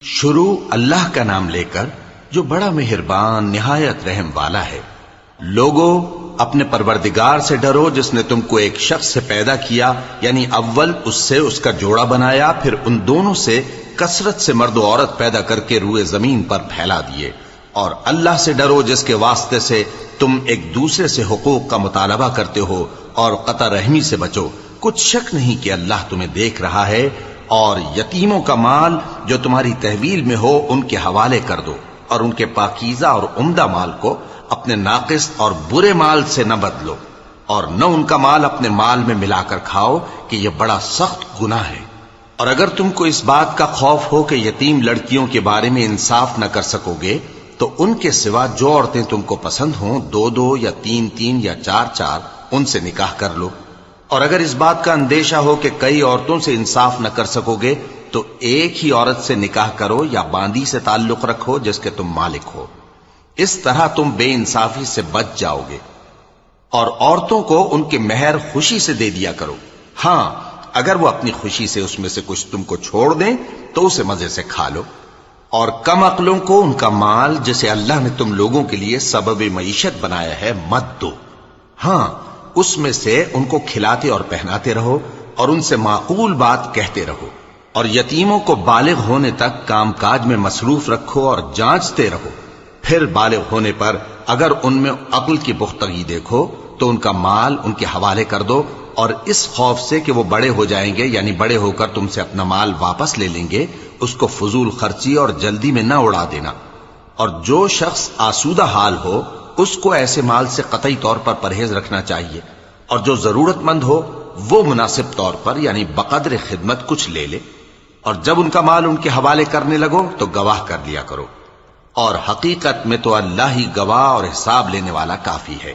شروع اللہ کا نام لے کر جو بڑا مہربان نہایت رحم والا ہے۔ لوگو اپنے پروردگار سے ڈرو جس نے تم کو ایک شخص سے پیدا کیا، یعنی اول اس سے اس کا جوڑا بنایا، پھر ان دونوں سے کثرت سے مرد و عورت پیدا کر کے روئے زمین پر پھیلا دیے۔ اور اللہ سے ڈرو جس کے واسطے سے تم ایک دوسرے سے حقوق کا مطالبہ کرتے ہو، اور قطع رحمی سے بچو۔ کچھ شک نہیں کہ اللہ تمہیں دیکھ رہا ہے۔ اور یتیموں کا مال جو تمہاری تحویل میں ہو ان کے حوالے کر دو، اور ان کے پاکیزہ اور عمدہ مال کو اپنے ناقص اور برے مال سے نہ بدلو، اور نہ ان کا مال اپنے مال میں ملا کر کھاؤ کہ یہ بڑا سخت گناہ ہے۔ اور اگر تم کو اس بات کا خوف ہو کہ یتیم لڑکیوں کے بارے میں انصاف نہ کر سکو گے تو ان کے سوا جو عورتیں تم کو پسند ہوں، دو دو یا تین تین یا چار چار، ان سے نکاح کر لو۔ اور اگر اس بات کا اندیشہ ہو کہ کئی عورتوں سے انصاف نہ کر سکو گے تو ایک ہی عورت سے نکاح کرو یا باندی سے تعلق رکھو جس کے تم مالک ہو۔ اس طرح تم بے انصافی سے بچ جاؤ گے۔ اور عورتوں کو ان کے مہر خوشی سے دے دیا کرو۔ ہاں، اگر وہ اپنی خوشی سے اس میں سے کچھ تم کو چھوڑ دیں تو اسے مزے سے کھا لو۔ اور کم عقلوں کو ان کا مال جسے اللہ نے تم لوگوں کے لیے سبب معیشت بنایا ہے مت دو۔ ہاں، اس میں سے ان کو کھلاتے اور پہناتے رہو اور ان سے معقول بات کہتے رہو۔ اور یتیموں کو بالغ ہونے تک کام کاج میں مصروف رکھو اور جانچتے رہو۔ پھر بالغ ہونے پر اگر ان میں عقل کی پختگی دیکھو تو ان کا مال ان کے حوالے کر دو، اور اس خوف سے کہ وہ بڑے ہو جائیں گے، یعنی بڑے ہو کر تم سے اپنا مال واپس لے لیں گے، اس کو فضول خرچی اور جلدی میں نہ اڑا دینا۔ اور جو شخص آسودہ حال ہو اس کو ایسے مال سے قطعی طور پر پرہیز رکھنا چاہیے، اور جو ضرورت مند ہو وہ مناسب طور پر یعنی بقدر خدمت کچھ لے لے۔ اور جب ان کا مال ان کے حوالے کرنے لگو تو گواہ کر لیا کرو، اور حقیقت میں تو اللہ ہی گواہ اور حساب لینے والا کافی ہے۔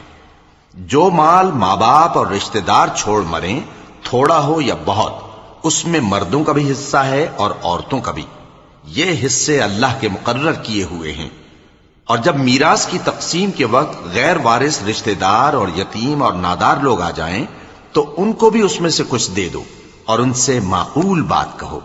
جو مال ماں باپ اور رشتہ دار چھوڑ مریں، تھوڑا ہو یا بہت، اس میں مردوں کا بھی حصہ ہے اور عورتوں کا بھی۔ یہ حصے اللہ کے مقرر کیے ہوئے ہیں۔ اور جب میراث کی تقسیم کے وقت غیر وارث رشتہ دار اور یتیم اور نادار لوگ آ جائیں تو ان کو بھی اس میں سے کچھ دے دو، اور ان سے معقول بات کہو۔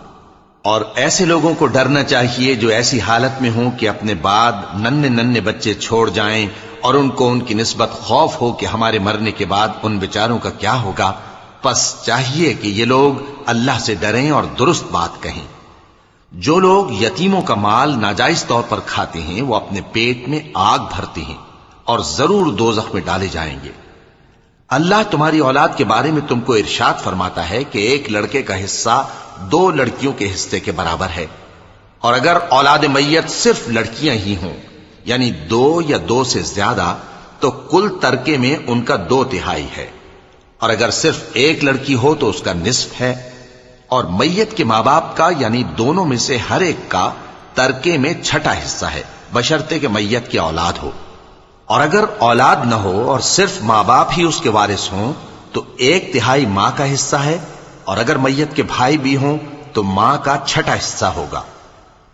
اور ایسے لوگوں کو ڈرنا چاہیے جو ایسی حالت میں ہوں کہ اپنے بعد ننھے ننھے بچے چھوڑ جائیں، اور ان کو ان کی نسبت خوف ہو کہ ہمارے مرنے کے بعد ان بیچاروں کا کیا ہوگا۔ پس چاہیے کہ یہ لوگ اللہ سے ڈریں اور درست بات کہیں۔ جو لوگ یتیموں کا مال ناجائز طور پر کھاتے ہیں وہ اپنے پیٹ میں آگ بھرتے ہیں اور ضرور دوزخ میں ڈالے جائیں گے۔ اللہ تمہاری اولاد کے بارے میں تم کو ارشاد فرماتا ہے کہ ایک لڑکے کا حصہ دو لڑکیوں کے حصے کے برابر ہے، اور اگر اولاد میت صرف لڑکیاں ہی ہوں یعنی دو یا دو سے زیادہ تو کل ترکے میں ان کا 2/3 ہے، اور اگر صرف ایک لڑکی ہو تو اس کا نصف ہے۔ اور میت کے ماں باپ کا یعنی دونوں میں سے ہر ایک کا ترکے میں 6واں حصہ ہے، بشرطے کہ میت کی اولاد ہو۔ اور اگر اولاد نہ ہو اور صرف ماں باپ ہی اس کے وارث ہوں تو 1/3 ماں کا حصہ ہے، اور اگر میت کے بھائی بھی ہوں تو ماں کا 6واں حصہ ہوگا۔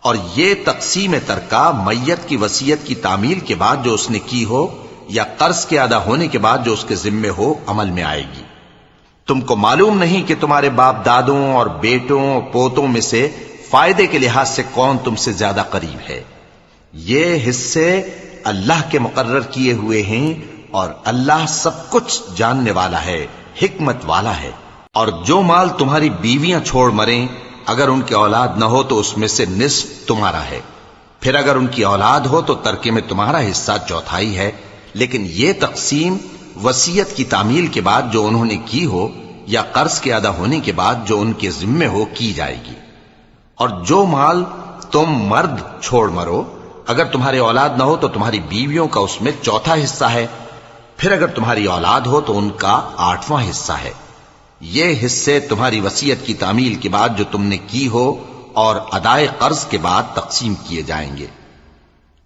اور یہ تقسیم ترکہ میت کی وصیت کی تعمیل کے بعد جو اس نے کی ہو یا قرض کے ادا ہونے کے بعد جو اس کے ذمے ہو عمل میں آئے گی۔ تم کو معلوم نہیں کہ تمہارے باپ دادوں اور بیٹوں اور پوتوں میں سے فائدے کے لحاظ سے کون تم سے زیادہ قریب ہے۔ یہ حصے اللہ کے مقرر کیے ہوئے ہیں، اور اللہ سب کچھ جاننے والا ہے، حکمت والا ہے۔ اور جو مال تمہاری بیویاں چھوڑ مریں اگر ان کی اولاد نہ ہو تو اس میں سے نصف تمہارا ہے، پھر اگر ان کی اولاد ہو تو ترکے میں تمہارا حصہ 1/4 ہے۔ لیکن یہ تقسیم وصیت کی تعمیل کے بعد جو انہوں نے کی ہو یا قرض کے ادا ہونے کے بعد جو ان کے ذمے ہو کی جائے گی۔ اور جو مال تم مرد چھوڑ مرو اگر تمہارے اولاد نہ ہو تو تمہاری بیویوں کا اس میں 1/4 حصہ ہے، پھر اگر تمہاری اولاد ہو تو ان کا 8واں حصہ ہے۔ یہ حصے تمہاری وصیت کی تعمیل کے بعد جو تم نے کی ہو اور ادائے قرض کے بعد تقسیم کیے جائیں گے۔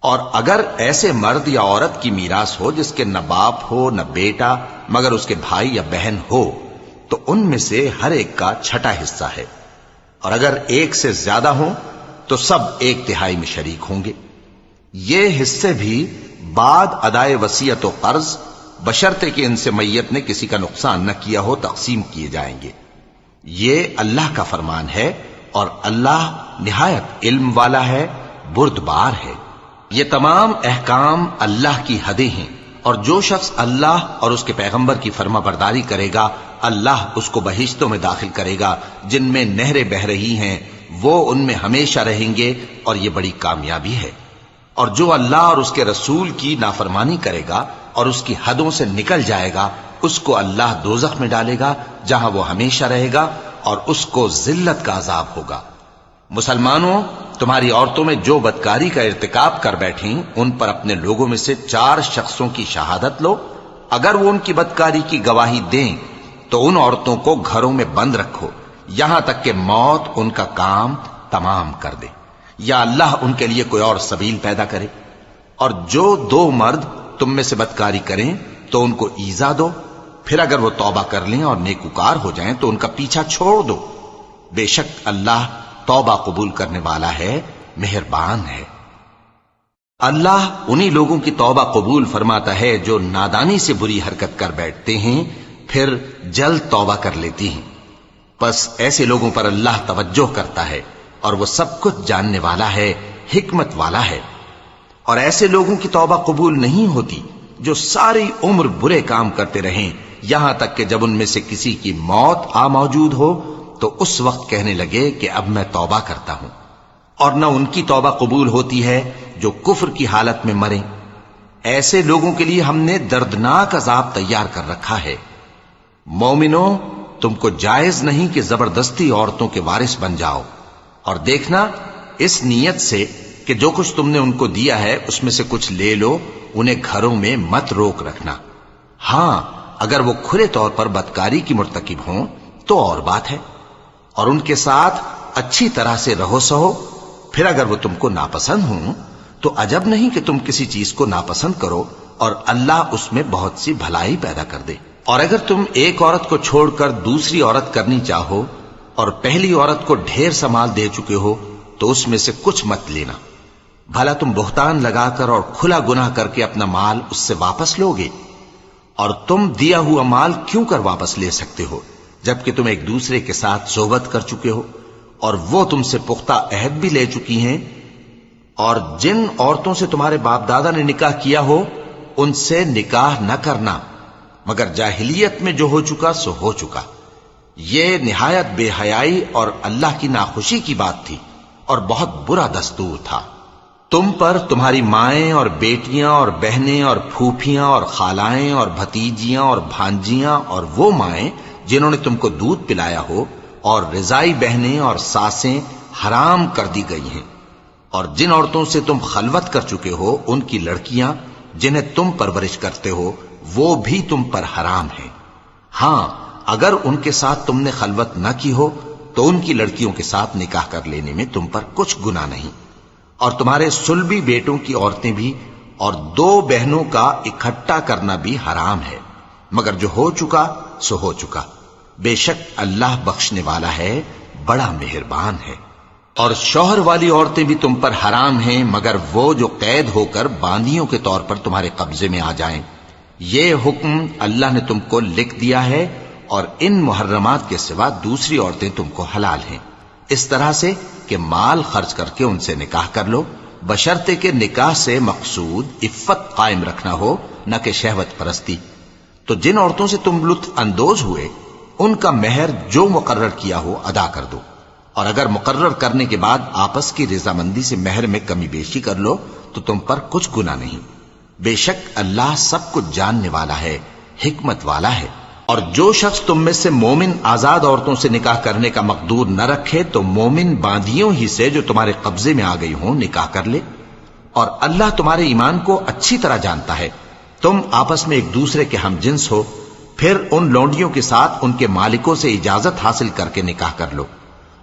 اور اگر ایسے مرد یا عورت کی میراث ہو جس کے نہ باپ ہو نہ بیٹا مگر اس کے بھائی یا بہن ہو تو ان میں سے ہر ایک کا 6واں حصہ ہے، اور اگر ایک سے زیادہ ہوں تو سب 1/3 میں شریک ہوں گے۔ یہ حصے بھی بعد ادائے وصیت و قرض بشرطے کہ ان سے میت نے کسی کا نقصان نہ کیا ہو تقسیم کیے جائیں گے۔ یہ اللہ کا فرمان ہے اور اللہ نہایت علم والا ہے، بردبار ہے۔ یہ تمام احکام اللہ کی حدیں ہیں، اور جو شخص اللہ اور اس کے پیغمبر کی فرما برداری کرے گا اللہ اس کو بہشتوں میں داخل کرے گا جن میں نہریں بہ رہی ہیں، وہ ان میں ہمیشہ رہیں گے، اور یہ بڑی کامیابی ہے۔ اور جو اللہ اور اس کے رسول کی نافرمانی کرے گا اور اس کی حدوں سے نکل جائے گا اس کو اللہ دوزخ میں ڈالے گا جہاں وہ ہمیشہ رہے گا، اور اس کو ذلت کا عذاب ہوگا۔ مسلمانوں، تمہاری عورتوں میں جو بدکاری کا ارتکاب کر بیٹھیں ان پر اپنے لوگوں میں سے 4 شخصوں کی شہادت لو۔ اگر وہ ان کی بدکاری کی گواہی دیں تو ان عورتوں کو گھروں میں بند رکھو یہاں تک کہ موت ان کا کام تمام کر دے، یا اللہ ان کے لیے کوئی اور سبیل پیدا کرے۔ اور جو 2 مرد تم میں سے بدکاری کریں تو ان کو ایذا دو، پھر اگر وہ توبہ کر لیں اور نیکوکار ہو جائیں تو ان کا پیچھا چھوڑ دو۔ بے شک اللہ توبہ قبول کرنے والا ہے، مہربان ہے۔ اللہ انہی لوگوں کی توبہ قبول فرماتا ہے جو نادانی سے بری حرکت کر بیٹھتے ہیں پھر جلد توبہ کر لیتی ہیں، پس ایسے لوگوں پر اللہ توجہ کرتا ہے اور وہ سب کچھ جاننے والا ہے، حکمت والا ہے۔ اور ایسے لوگوں کی توبہ قبول نہیں ہوتی جو ساری عمر برے کام کرتے رہیں یہاں تک کہ جب ان میں سے کسی کی موت آ موجود ہو تو اس وقت کہنے لگے کہ اب میں توبہ کرتا ہوں۔ اور نہ ان کی توبہ قبول ہوتی ہے جو کفر کی حالت میں مریں۔ ایسے لوگوں کے لیے ہم نے دردناک عذاب تیار کر رکھا ہے۔ مومنوں، تم کو جائز نہیں کہ زبردستی عورتوں کے وارث بن جاؤ، اور دیکھنا اس نیت سے کہ جو کچھ تم نے ان کو دیا ہے اس میں سے کچھ لے لو، انہیں گھروں میں مت روک رکھنا۔ ہاں، اگر وہ کھلے طور پر بدکاری کی مرتکب ہوں تو اور بات ہے، اور ان کے ساتھ اچھی طرح سے رہو سہو۔ پھر اگر وہ تم کو ناپسند ہوں تو عجب نہیں کہ تم کسی چیز کو ناپسند کرو، اور اللہ اس میں بہت سی بھلائی پیدا کر دے۔ اور اگر تم ایک عورت کو چھوڑ کر دوسری عورت کرنی چاہو اور پہلی عورت کو ڈھیر سا مال دے چکے ہو تو اس میں سے کچھ مت لینا، بھلا تم بہتان لگا کر اور کھلا گناہ کر کے اپنا مال اس سے واپس لوگے؟ اور تم دیا ہوا مال کیوں کر واپس لے سکتے ہو جبکہ تم ایک دوسرے کے ساتھ صحبت کر چکے ہو اور وہ تم سے پختہ عہد بھی لے چکی ہیں؟ اور جن عورتوں سے تمہارے باپ دادا نے نکاح کیا ہو ان سے نکاح نہ کرنا مگر جاہلیت میں جو ہو چکا سو ہو چکا۔ یہ نہایت بے حیائی اور اللہ کی ناخوشی کی بات تھی اور بہت برا دستور تھا۔ تم پر تمہاری مائیں اور بیٹیاں اور بہنیں اور پھوپھیاں اور خالائیں اور بھتیجیاں اور بھانجیاں اور وہ مائیں جنہوں نے تم کو دودھ پلایا ہو اور رضائی بہنیں اور ساسیں حرام کر دی گئی ہیں، اور جن عورتوں سے تم خلوت کر چکے ہو ان کی لڑکیاں جنہیں تم پرورش کرتے ہو وہ بھی تم پر حرام ہیں۔ ہاں، اگر ان کے ساتھ تم نے خلوت نہ کی ہو تو ان کی لڑکیوں کے ساتھ نکاح کر لینے میں تم پر کچھ گناہ نہیں۔ اور تمہارے صلبی بیٹوں کی عورتیں بھی اور 2 بہنوں کا اکٹھا کرنا بھی حرام ہے، مگر جو ہو چکا سو ہو چکا۔ بے شک اللہ بخشنے والا ہے، بڑا مہربان ہے۔ اور شوہر والی عورتیں بھی تم پر حرام ہیں مگر وہ جو قید ہو کر باندیوں کے طور پر تمہارے قبضے میں آ جائیں۔ یہ حکم اللہ نے تم کو لکھ دیا ہے، اور ان محرمات کے سوا دوسری عورتیں تم کو حلال ہیں، اس طرح سے کہ مال خرچ کر کے ان سے نکاح کر لو، بشرطے کہ نکاح سے مقصود عفت قائم رکھنا ہو نہ کہ شہوت پرستی۔ تو جن عورتوں سے تم لطف اندوز ہوئے ان کا مہر جو مقرر کیا ہو ادا کر دو، اور اگر مقرر کرنے کے بعد آپس کی رضامندی سے مہر میں کمی بیشی کر لو تو تم پر کچھ گناہ نہیں۔ بے شک اللہ سب کچھ جاننے والا ہے، حکمت والا ہے۔ اور جو شخص تم میں سے مومن آزاد عورتوں سے نکاح کرنے کا مقدور نہ رکھے تو مومن باندیوں ہی سے جو تمہارے قبضے میں آ گئی ہوں نکاح کر لے، اور اللہ تمہارے ایمان کو اچھی طرح جانتا ہے۔ تم آپس میں ایک دوسرے کے ہم جنس ہو، پھر ان لونڈیوں کے ساتھ ان کے مالکوں سے اجازت حاصل کر کے نکاح کر لو،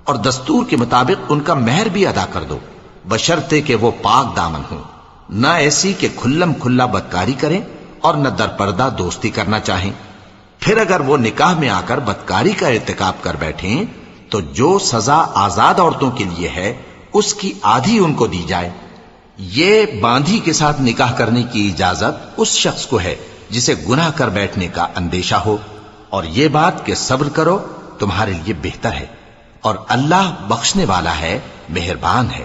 اور دستور کے مطابق ان کا مہر بھی ادا کر دو، بشرطے کہ وہ پاک دامن ہوں، نہ ایسی کہ کھلم کھلا بدکاری کریں اور نہ درپردہ دوستی کرنا چاہیں۔ پھر اگر وہ نکاح میں آ کر بدکاری کا ارتکاب کر بیٹھیں تو جو سزا آزاد عورتوں کے لیے ہے اس کی آدھی ان کو دی جائے۔ یہ باندھی کے ساتھ نکاح کرنے کی اجازت اس شخص کو ہے جسے گناہ کر بیٹھنے کا اندیشہ ہو، اور یہ بات کہ صبر کرو تمہارے لیے بہتر ہے۔ اور اللہ بخشنے والا ہے، مہربان ہے۔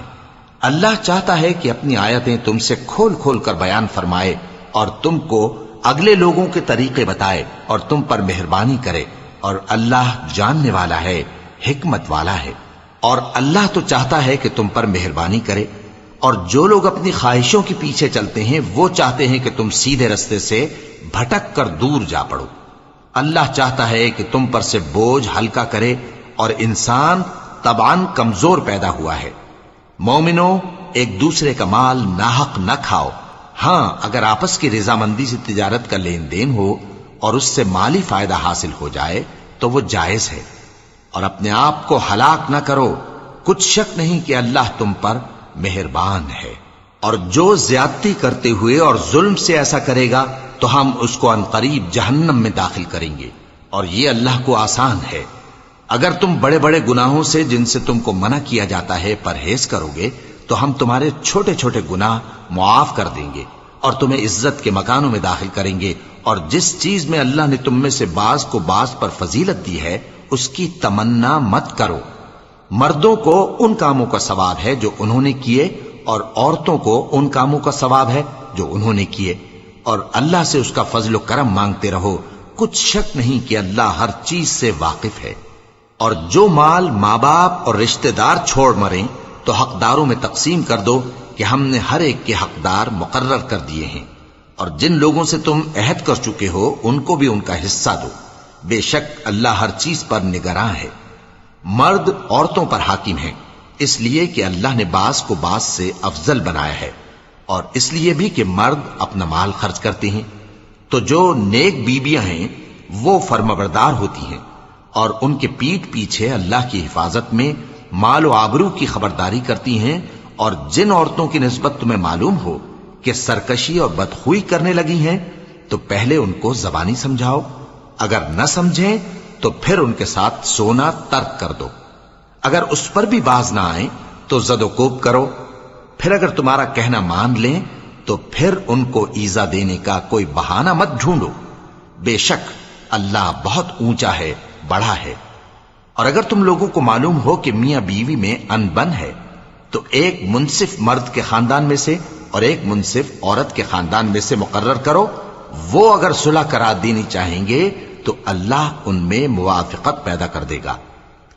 اللہ چاہتا ہے کہ اپنی آیتیں تم سے کھول کھول کر بیان فرمائے اور تم کو اگلے لوگوں کے طریقے بتائے اور تم پر مہربانی کرے، اور اللہ جاننے والا ہے، حکمت والا ہے۔ اور اللہ تو چاہتا ہے کہ تم پر مہربانی کرے، اور جو لوگ اپنی خواہشوں کے پیچھے چلتے ہیں وہ چاہتے ہیں کہ تم سیدھے رستے سے بھٹک کر دور جا پڑو۔ اللہ چاہتا ہے کہ تم پر سے بوجھ ہلکا کرے، اور انسان طبعاً کمزور پیدا ہوا ہے۔ مومنو، ایک دوسرے کا مال ناحق نہ کھاؤ۔ ہاں، اگر آپس کی رضامندی سے تجارت کا لین دین ہو اور اس سے مالی فائدہ حاصل ہو جائے تو وہ جائز ہے، اور اپنے آپ کو ہلاک نہ کرو، کچھ شک نہیں کہ اللہ تم پر مہربان ہے۔ اور جو زیادتی کرتے ہوئے اور ظلم سے ایسا کرے گا تو ہم اس کو عنقریب جہنم میں داخل کریں گے، اور یہ اللہ کو آسان ہے۔ اگر تم بڑے بڑے گناہوں سے جن سے تم کو منع کیا جاتا ہے پرہیز کرو گے تو ہم تمہارے چھوٹے چھوٹے گناہ معاف کر دیں گے اور تمہیں عزت کے مکانوں میں داخل کریں گے، اور جس چیز میں اللہ نے تم میں سے بعض کو بعض پر فضیلت دی ہے اس کی تمنا مت کرو۔ مردوں کو ان کاموں کا ثواب ہے جو انہوں نے کیے، اور عورتوں کو ان کاموں کا ثواب ہے جو انہوں نے کیے، اور اللہ سے اس کا فضل و کرم مانگتے رہو، کچھ شک نہیں کہ اللہ ہر چیز سے واقف ہے۔ اور جو مال ماں باپ اور رشتہ دار چھوڑ مریں تو حقداروں میں تقسیم کر دو کہ ہم نے ہر ایک کے حقدار مقرر کر دیے ہیں، اور جن لوگوں سے تم عہد کر چکے ہو ان کو بھی ان کا حصہ دو، بے شک اللہ ہر چیز پر نگراں ہے۔ مرد عورتوں پر حاکم ہیں، اس لیے کہ اللہ نے بعض کو بعض سے افضل بنایا ہے، اور اس لیے بھی کہ مرد اپنا مال خرچ کرتے ہیں، تو جو نیک بیویاں ہیں وہ فرمانبردار ہوتی ہیں، اور ان کے پیٹھ پیچھے اللہ کی حفاظت میں مال و آبرو کی خبرداری کرتی ہیں۔ اور جن عورتوں کی نسبت تمہیں معلوم ہو کہ سرکشی اور بدخوئی کرنے لگی ہیں تو پہلے ان کو زبانی سمجھاؤ، اگر نہ سمجھیں تو پھر ان کے ساتھ سونا ترک کر دو۔ اگر اس پر بھی باز نہ آئیں تو زد و کوب کرو، پھر اگر تمہارا کہنا مان لیں تو پھر ان کو ایذا دینے کا کوئی بہانہ مت ڈھونڈو، بے شک اللہ بہت اونچا ہے، بڑا ہے۔ اور اگر تم لوگوں کو معلوم ہو کہ میاں بیوی میں انبن ہے تو ایک منصف مرد کے خاندان میں سے اور ایک منصف عورت کے خاندان میں سے مقرر کرو، وہ اگر صلح کرا دینی چاہیں گے تو اللہ ان میں موافقت پیدا کر دے گا۔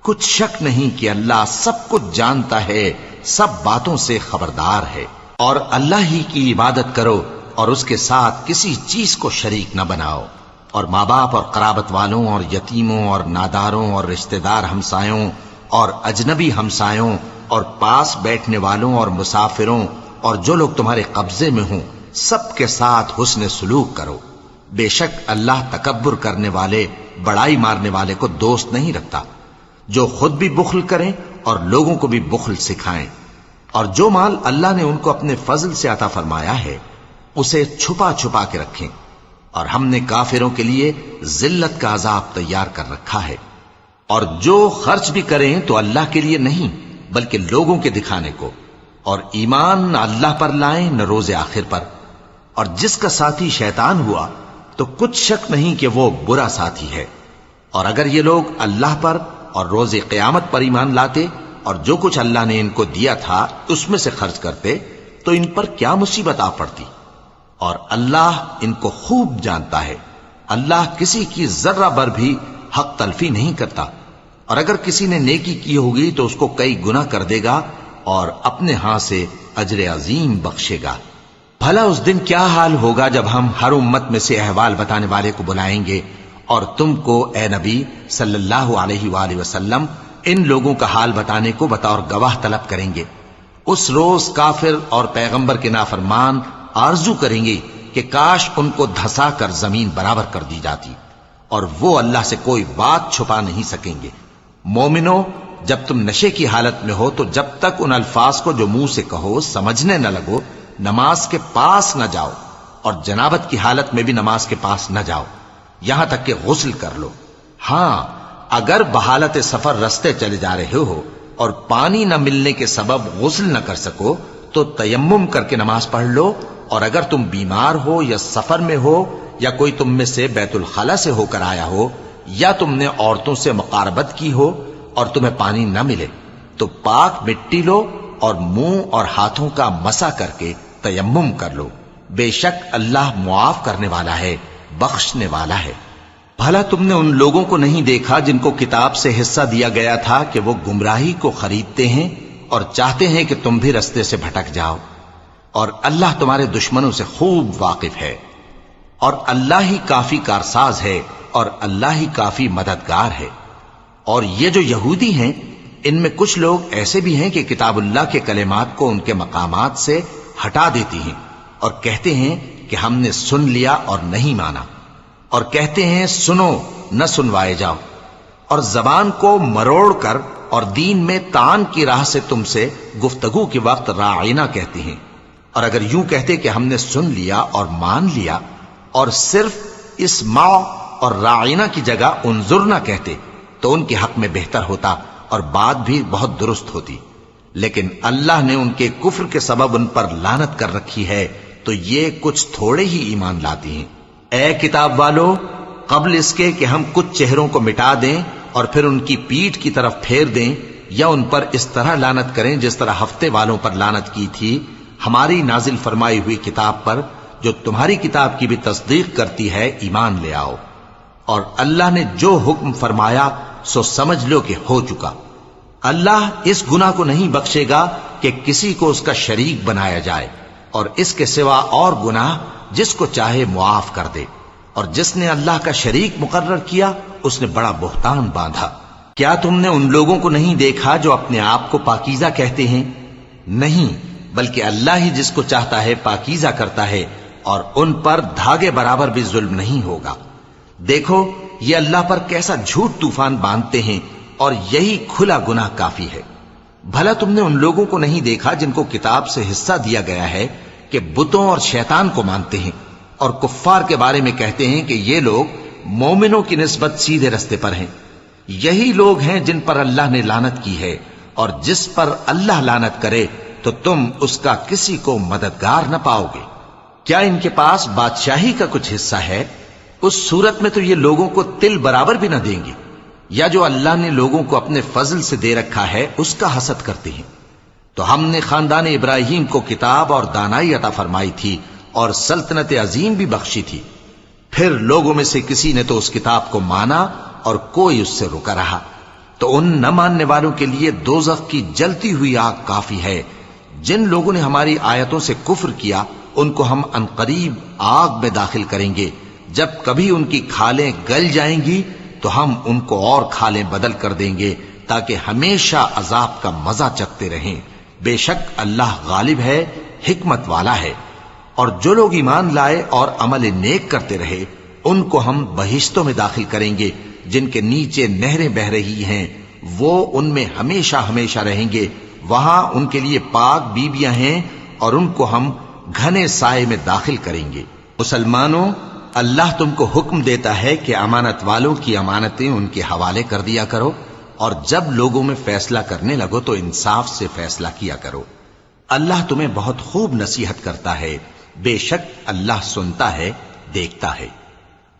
کچھ شک نہیں کہ اللہ سب کچھ جانتا ہے، سب باتوں سے خبردار ہے۔ اور اللہ ہی کی عبادت کرو اور اس کے ساتھ کسی چیز کو شریک نہ بناؤ، اور ماں باپ اور قرابت والوں اور یتیموں اور ناداروں اور رشتہ دار ہمسایوں اور اجنبی ہمسایوں اور پاس بیٹھنے والوں اور مسافروں اور جو لوگ تمہارے قبضے میں ہوں سب کے ساتھ حسن سلوک کرو، بے شک اللہ تکبر کرنے والے، بڑائی مارنے والے کو دوست نہیں رکھتا۔ جو خود بھی بخل کریں اور لوگوں کو بھی بخل سکھائیں، اور جو مال اللہ نے ان کو اپنے فضل سے عطا فرمایا ہے اسے چھپا چھپا کے رکھیں، اور ہم نے کافروں کے لیے ذلت کا عذاب تیار کر رکھا ہے۔ اور جو خرچ بھی کریں تو اللہ کے لیے نہیں بلکہ لوگوں کے دکھانے کو، اور ایمان نہ اللہ پر لائیں نہ روز آخر پر۔ اور جس کا ساتھی شیطان ہوا تو کچھ شک نہیں کہ وہ برا ساتھی ہے۔ اور اگر یہ لوگ اللہ پر اور روز قیامت پر ایمان لاتے اور جو کچھ اللہ نے ان کو دیا تھا اس میں سے خرچ کرتے تو ان پر کیا مصیبت آ پڑتی، اور اللہ ان کو خوب جانتا ہے۔ اللہ کسی کی ذرہ بر بھی حق تلفی نہیں کرتا، اور اگر کسی نے نیکی کی ہوگی تو اس کو کئی گنا کر دے گا اور اپنے ہاں سے اجر عظیم بخشے گا۔ بھلا اس دن کیا حال ہوگا جب ہم ہر امت میں سے احوال بتانے والے کو بلائیں گے اور تم کو اے نبی صلی اللہ علیہ وآلہ وسلم ان لوگوں کا حال بتانے کو بطور گواہ طلب کریں گے۔ اس روز کافر اور پیغمبر کے نافرمان آرزو کریں گے کہ کاش ان کو دھسا کر زمین برابر کر دی جاتی، اور وہ اللہ سے کوئی بات چھپا نہیں سکیں گے۔ مومنو، جب تم نشے کی حالت میں ہو تو جب تک ان الفاظ کو جو منہ سے کہو سمجھنے نہ لگو نماز کے پاس نہ جاؤ، اور جنابت کی حالت میں بھی نماز کے پاس نہ جاؤ یہاں تک کہ غسل کر لو۔ ہاں، اگر بحالت سفر رستے چلے جا رہے ہو اور پانی نہ ملنے کے سبب غسل نہ کر سکو تو تیمم کر کے نماز پڑھ لو، اور اگر تم بیمار ہو یا سفر میں ہو یا کوئی تم میں سے بیت الخلا سے ہو کر آیا ہو یا تم نے عورتوں سے مقاربت کی ہو اور تمہیں پانی نہ ملے تو پاک مٹی لو اور منہ اور ہاتھوں کا مسح کر کے تیمم کر لو، بے شک اللہ معاف کرنے والا ہے، بخشنے والا ہے۔ بھلا تم نے ان لوگوں کو نہیں دیکھا جن کو کتاب سے حصہ دیا گیا تھا کہ وہ گمراہی کو خریدتے ہیں اور چاہتے ہیں کہ تم بھی رستے سے بھٹک جاؤ، اور اللہ تمہارے دشمنوں سے خوب واقف ہے، اور اللہ ہی کافی کارساز ہے، اور اللہ ہی کافی مددگار ہے۔ اور یہ جو یہودی ہیں، ان میں کچھ لوگ ایسے بھی ہیں کہ کتاب اللہ کے کلمات کو ان کے مقامات سے ہٹا دیتی ہیں اور کہتے ہیں کہ ہم نے سن لیا اور نہیں مانا، اور کہتے ہیں سنو نہ سنوائے جاؤ، اور زبان کو مروڑ کر اور دین میں طعن کی راہ سے تم سے گفتگو کے وقت راعینا کہتے ہیں۔ اور اگر یوں کہتے کہ ہم نے سن لیا اور مان لیا، اور صرف اسمع اور راعینا کی جگہ انظرنا کہتے، تو ان کے حق میں بہتر ہوتا اور بات بھی بہت درست ہوتی۔ لیکن اللہ نے ان کے کفر کے سبب ان پر لعنت کر رکھی ہے، تو یہ کچھ تھوڑے ہی ایمان لاتی ہیں۔ اے کتاب والو، قبل اس کے کہ ہم کچھ چہروں کو مٹا دیں اور پھر ان کی پیٹھ کی طرف پھیر دیں یا ان پر اس طرح لعنت کریں جس طرح ہفتے والوں پر لعنت کی تھی، ہماری نازل فرمائی ہوئی کتاب پر جو تمہاری کتاب کی بھی تصدیق کرتی ہے ایمان لے آؤ۔ اور اللہ نے جو حکم فرمایا سو سمجھ لو کہ ہو چکا۔ اللہ اس گناہ کو نہیں بخشے گا کہ کسی کو اس کا شریک بنایا جائے، اور اس کے سوا اور گناہ جس کو چاہے معاف کر دے، اور جس نے اللہ کا شریک مقرر کیا اس نے بڑا بہتان باندھا۔ کیا تم نے ان لوگوں کو نہیں دیکھا جو اپنے آپ کو پاکیزہ کہتے ہیں؟ نہیں، بلکہ اللہ ہی جس کو چاہتا ہے پاکیزہ کرتا ہے، اور ان پر دھاگے برابر بھی ظلم نہیں ہوگا۔ دیکھو یہ اللہ پر کیسا جھوٹ طوفان باندھتے ہیں، اور یہی کھلا گناہ کافی ہے۔ بھلا تم نے ان لوگوں کو نہیں دیکھا جن کو کتاب سے حصہ دیا گیا ہے کہ بتوں اور شیطان کو مانتے ہیں، اور کفار کے بارے میں کہتے ہیں کہ یہ لوگ مومنوں کی نسبت سیدھے رستے پر ہیں۔ یہی لوگ ہیں جن پر اللہ نے لعنت کی ہے، اور جس پر اللہ لعنت کرے تو تم اس کا کسی کو مددگار نہ پاؤ گے۔ کیا ان کے پاس بادشاہی کا کچھ حصہ ہے؟ اس صورت میں تو یہ لوگوں کو تل برابر بھی نہ دیں گے، یا جو اللہ نے لوگوں کو اپنے فضل سے دے رکھا ہے اس کا حسد کرتے ہیں۔ تو ہم نے خاندان ابراہیم کو کتاب اور دانائی عطا فرمائی تھی اور سلطنت عظیم بھی بخشی تھی۔ پھر لوگوں میں سے کسی نے تو اس کتاب کو مانا اور کوئی اس سے رکا رہا، تو ان نہ ماننے والوں کے لیے دوزخ کی جلتی ہوئی آگ کافی ہے۔ جن لوگوں نے ہماری آیتوں سے کفر کیا ان کو ہم عنقریب آگ میں داخل کریں گے۔ جب کبھی ان کی کھالیں گل جائیں گی تو ہم ان کو اور کھالیں بدل کر دیں گے تاکہ ہمیشہ عذاب کا مزہ چکھتے رہیں۔ بے شک اللہ غالب ہے، حکمت والا ہے۔ اور جو لوگ ایمان لائے اور عمل نیک کرتے رہے ان کو ہم بہشتوں میں داخل کریں گے جن کے نیچے نہریں بہ رہی ہیں، وہ ان میں ہمیشہ ہمیشہ رہیں گے۔ وہاں ان کے لیے پاک بیویاں ہیں اور ان کو ہم گھنے سائے میں داخل کریں گے۔ مسلمانوں، اللہ تم کو حکم دیتا ہے کہ امانت والوں کی امانتیں ان کے حوالے کر دیا کرو، اور جب لوگوں میں فیصلہ کرنے لگو تو انصاف سے فیصلہ کیا کرو۔ اللہ تمہیں بہت خوب نصیحت کرتا ہے، بے شک اللہ سنتا ہے، دیکھتا ہے۔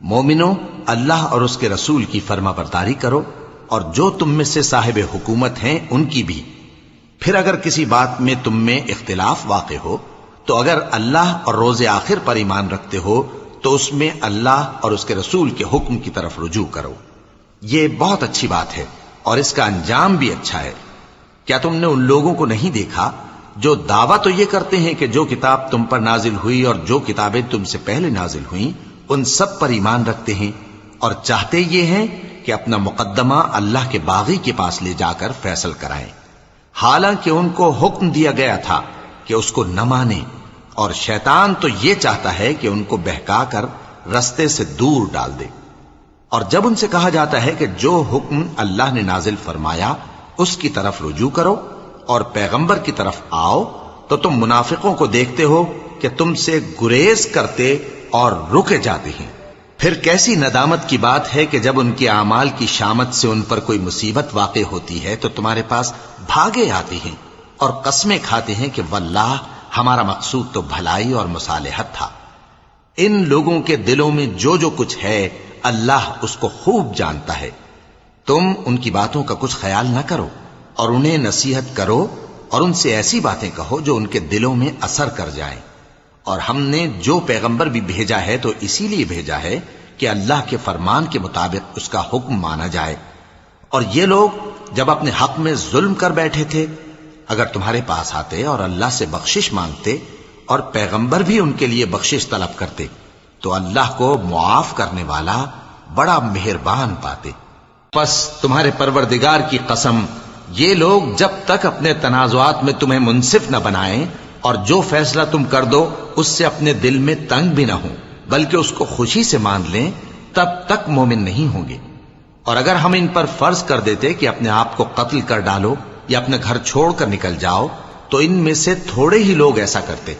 مومنو، اللہ اور اس کے رسول کی فرما برداری کرو، اور جو تم میں سے صاحب حکومت ہیں ان کی بھی۔ پھر اگر کسی بات میں تم میں اختلاف واقع ہو تو اگر اللہ اور روز آخر پر ایمان رکھتے ہو تو اس میں اللہ اور اس کے رسول کے حکم کی طرف رجوع کرو۔ یہ بہت اچھی بات ہے اور اس کا انجام بھی اچھا ہے۔ کیا تم نے ان لوگوں کو نہیں دیکھا جو دعویٰ تو یہ کرتے ہیں کہ جو کتاب تم پر نازل ہوئی اور جو کتابیں تم سے پہلے نازل ہوئیں ان سب پر ایمان رکھتے ہیں، اور چاہتے یہ ہیں کہ اپنا مقدمہ اللہ کے باغی کے پاس لے جا کر فیصل کرائیں، حالانکہ ان کو حکم دیا گیا تھا کہ اس کو نہ مانیں، اور شیطان تو یہ چاہتا ہے کہ ان کو بہکا کر رستے سے دور ڈال دے۔ اور جب ان سے کہا جاتا ہے کہ جو حکم اللہ نے نازل فرمایا اس کی طرف رجوع کرو اور پیغمبر کی طرف آؤ، تو تم منافقوں کو دیکھتے ہو کہ تم سے گریز کرتے اور رکے جاتے ہیں۔ پھر کیسی ندامت کی بات ہے کہ جب ان کے اعمال کی شامت سے ان پر کوئی مصیبت واقع ہوتی ہے تو تمہارے پاس بھاگے آتے ہیں اور قسمیں کھاتے ہیں کہ واللہ ہمارا مقصود تو بھلائی اور مصالحت تھا۔ ان لوگوں کے دلوں میں جو جو کچھ ہے اللہ اس کو خوب جانتا ہے۔ تم ان کی باتوں کا کچھ خیال نہ کرو اور انہیں نصیحت کرو اور ان سے ایسی باتیں کہو جو ان کے دلوں میں اثر کر جائیں۔ اور ہم نے جو پیغمبر بھی بھیجا ہے تو اسی لیے بھیجا ہے کہ اللہ کے فرمان کے مطابق اس کا حکم مانا جائے۔ اور یہ لوگ جب اپنے حق میں ظلم کر بیٹھے تھے، اگر تمہارے پاس آتے اور اللہ سے بخشش مانگتے اور پیغمبر بھی ان کے لیے بخشش طلب کرتے تو اللہ کو معاف کرنے والا بڑا مہربان پاتے۔ پس تمہارے پروردگار کی قسم، یہ لوگ جب تک اپنے تنازعات میں تمہیں منصف نہ بنائیں اور جو فیصلہ تم کر دو اس سے اپنے دل میں تنگ بھی نہ ہوں بلکہ اس کو خوشی سے مان لیں، تب تک مومن نہیں ہوں گے۔ اور اگر ہم ان پر فرض کر دیتے کہ اپنے آپ کو قتل کر ڈالو یا اپنے گھر چھوڑ کر نکل جاؤ تو ان میں سے تھوڑے ہی لوگ ایسا کرتے،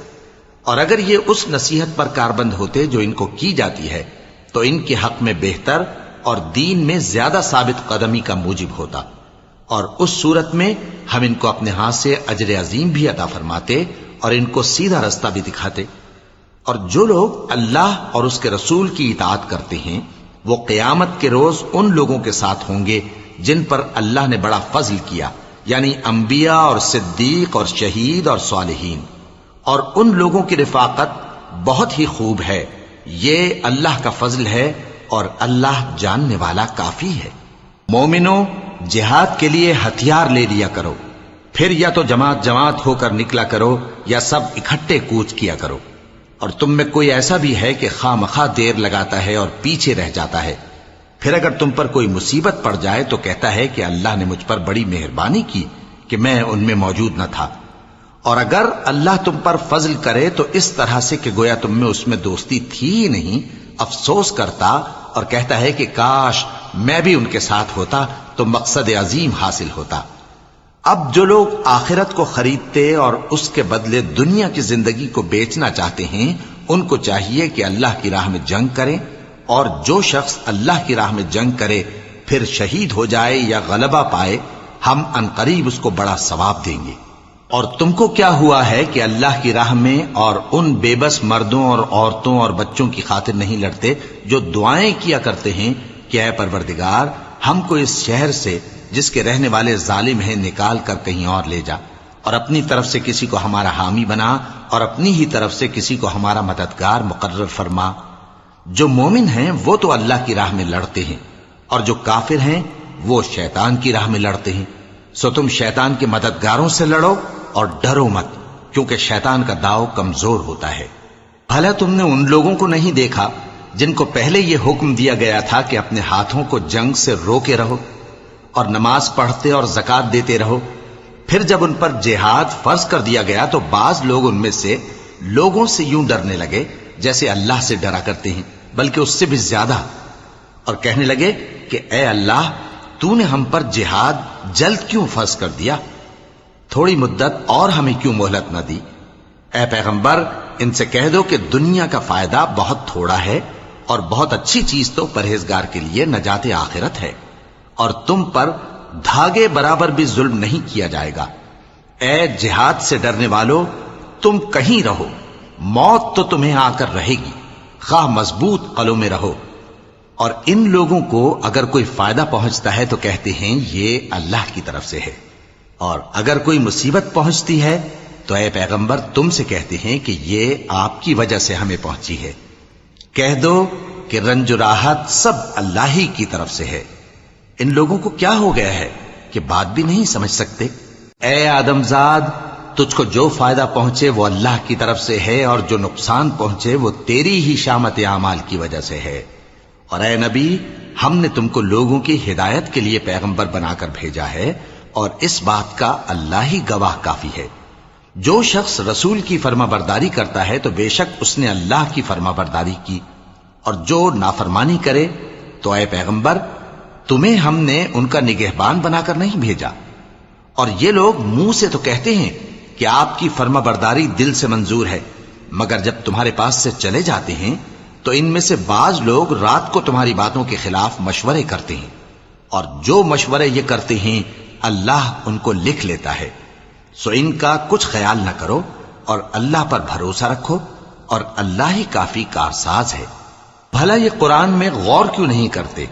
اور اگر یہ اس نصیحت پر کاربند ہوتے جو ان کو کی جاتی ہے تو ان کے حق میں بہتر اور دین میں زیادہ ثابت قدمی کا موجب ہوتا، اور اس صورت میں ہم ان کو اپنے ہاتھ سے اجر عظیم بھی عطا فرماتے اور ان کو سیدھا رستہ بھی دکھاتے۔ اور جو لوگ اللہ اور اس کے رسول کی اطاعت کرتے ہیں وہ قیامت کے روز ان لوگوں کے ساتھ ہوں گے جن پر اللہ نے بڑا فضل کیا، یعنی انبیاء اور صدیق اور شہید اور صالحین، اور ان لوگوں کی رفاقت بہت ہی خوب ہے۔ یہ اللہ کا فضل ہے اور اللہ جاننے والا کافی ہے۔ مومنوں، جہاد کے لیے ہتھیار لے لیا کرو، پھر یا تو جماعت جماعت ہو کر نکلا کرو یا سب اکٹھے کوچ کیا کرو۔ اور تم میں کوئی ایسا بھی ہے کہ خواہ مخواہ دیر لگاتا ہے اور پیچھے رہ جاتا ہے، پھر اگر تم پر کوئی مصیبت پڑ جائے تو کہتا ہے کہ اللہ نے مجھ پر بڑی مہربانی کی کہ میں ان میں موجود نہ تھا۔ اور اگر اللہ تم پر فضل کرے تو اس طرح سے کہ گویا تم میں اس میں دوستی تھی ہی نہیں، افسوس کرتا اور کہتا ہے کہ کاش میں بھی ان کے ساتھ ہوتا تو مقصد عظیم حاصل ہوتا۔ اب جو لوگ آخرت کو خریدتے اور اس کے بدلے دنیا کی زندگی کو بیچنا چاہتے ہیں ان کو چاہیے کہ اللہ کی راہ میں جنگ کریں، اور جو شخص اللہ کی راہ میں جنگ کرے پھر شہید ہو جائے یا غلبہ پائے ہم عنقریب اس کو بڑا ثواب دیں گے۔ اور تم کو کیا ہوا ہے کہ اللہ کی راہ میں اور ان بے بس مردوں اور عورتوں اور بچوں کی خاطر نہیں لڑتے جو دعائیں کیا کرتے ہیں کہ اے پروردگار ہم کو اس شہر سے جس کے رہنے والے ظالم ہیں نکال کر کہیں اور لے جا، اور اپنی طرف سے کسی کو ہمارا حامی بنا اور اپنی ہی طرف سے کسی کو ہمارا مددگار مقرر فرما۔ جو مومن ہیں وہ تو اللہ کی راہ میں لڑتے ہیں، اور جو کافر ہیں وہ شیطان کی راہ میں لڑتے ہیں، سو تم شیطان کے مددگاروں سے لڑو اور ڈرو مت، کیونکہ شیطان کا داؤ کمزور ہوتا ہے۔ بھلا تم نے ان لوگوں کو نہیں دیکھا جن کو پہلے یہ حکم دیا گیا تھا کہ اپنے ہاتھوں کو جنگ سے روکے رہو اور نماز پڑھتے اور زکوٰۃ دیتے رہو، پھر جب ان پر جہاد فرض کر دیا گیا تو بعض لوگ ان میں سے لوگوں سے یوں ڈرنے لگے جیسے اللہ سے ڈرا کرتے ہیں، بلکہ اس سے بھی زیادہ، اور کہنے لگے کہ اے اللہ تو نے ہم پر جہاد جلد کیوں فرض کر دیا، تھوڑی مدت اور ہمیں کیوں مہلت نہ دی؟ اے پیغمبر ان سے کہہ دو کہ دنیا کا فائدہ بہت تھوڑا ہے اور بہت اچھی چیز تو پرہیزگار کے لیے نجات آخرت ہے، اور تم پر دھاگے برابر بھی ظلم نہیں کیا جائے گا۔ اے جہاد سے ڈرنے والو، تم کہیں رہو، موت تو تمہیں آ کر رہے گی، خواہ مضبوط قلعوں میں رہو۔ اور ان لوگوں کو اگر کوئی فائدہ پہنچتا ہے تو کہتے ہیں یہ اللہ کی طرف سے ہے، اور اگر کوئی مصیبت پہنچتی ہے تو اے پیغمبر تم سے کہتے ہیں کہ یہ آپ کی وجہ سے ہمیں پہنچی ہے۔ کہہ دو کہ رنج و راحت سب اللہ ہی کی طرف سے ہے۔ ان لوگوں کو کیا ہو گیا ہے کہ بات بھی نہیں سمجھ سکتے؟ اے آدم زاد، تجھ کو جو فائدہ پہنچے وہ اللہ کی طرف سے ہے، اور جو نقصان پہنچے وہ تیری ہی شامت اعمال کی وجہ سے ہے۔ اور اے نبی، ہم نے تم کو لوگوں کی ہدایت کے لیے پیغمبر بنا کر بھیجا ہے، اور اس بات کا اللہ ہی گواہ کافی ہے۔ جو شخص رسول کی فرما برداری کرتا ہے تو بے شک اس نے اللہ کی فرما برداری کی، اور جو نافرمانی کرے تو اے پیغمبر تمہیں ہم نے ان کا نگہبان بنا کر نہیں بھیجا۔ اور یہ لوگ منہ سے تو کہتے ہیں کہ آپ کی فرما برداری دل سے منظور ہے، مگر جب تمہارے پاس سے چلے جاتے ہیں تو ان میں سے بعض لوگ رات کو تمہاری باتوں کے خلاف مشورے کرتے ہیں، اور جو مشورے یہ کرتے ہیں اللہ ان کو لکھ لیتا ہے۔ سو ان کا کچھ خیال نہ کرو اور اللہ پر بھروسہ رکھو، اور اللہ ہی کافی کارساز ہے۔ بھلا یہ قرآن میں غور کیوں نہیں کرتے؟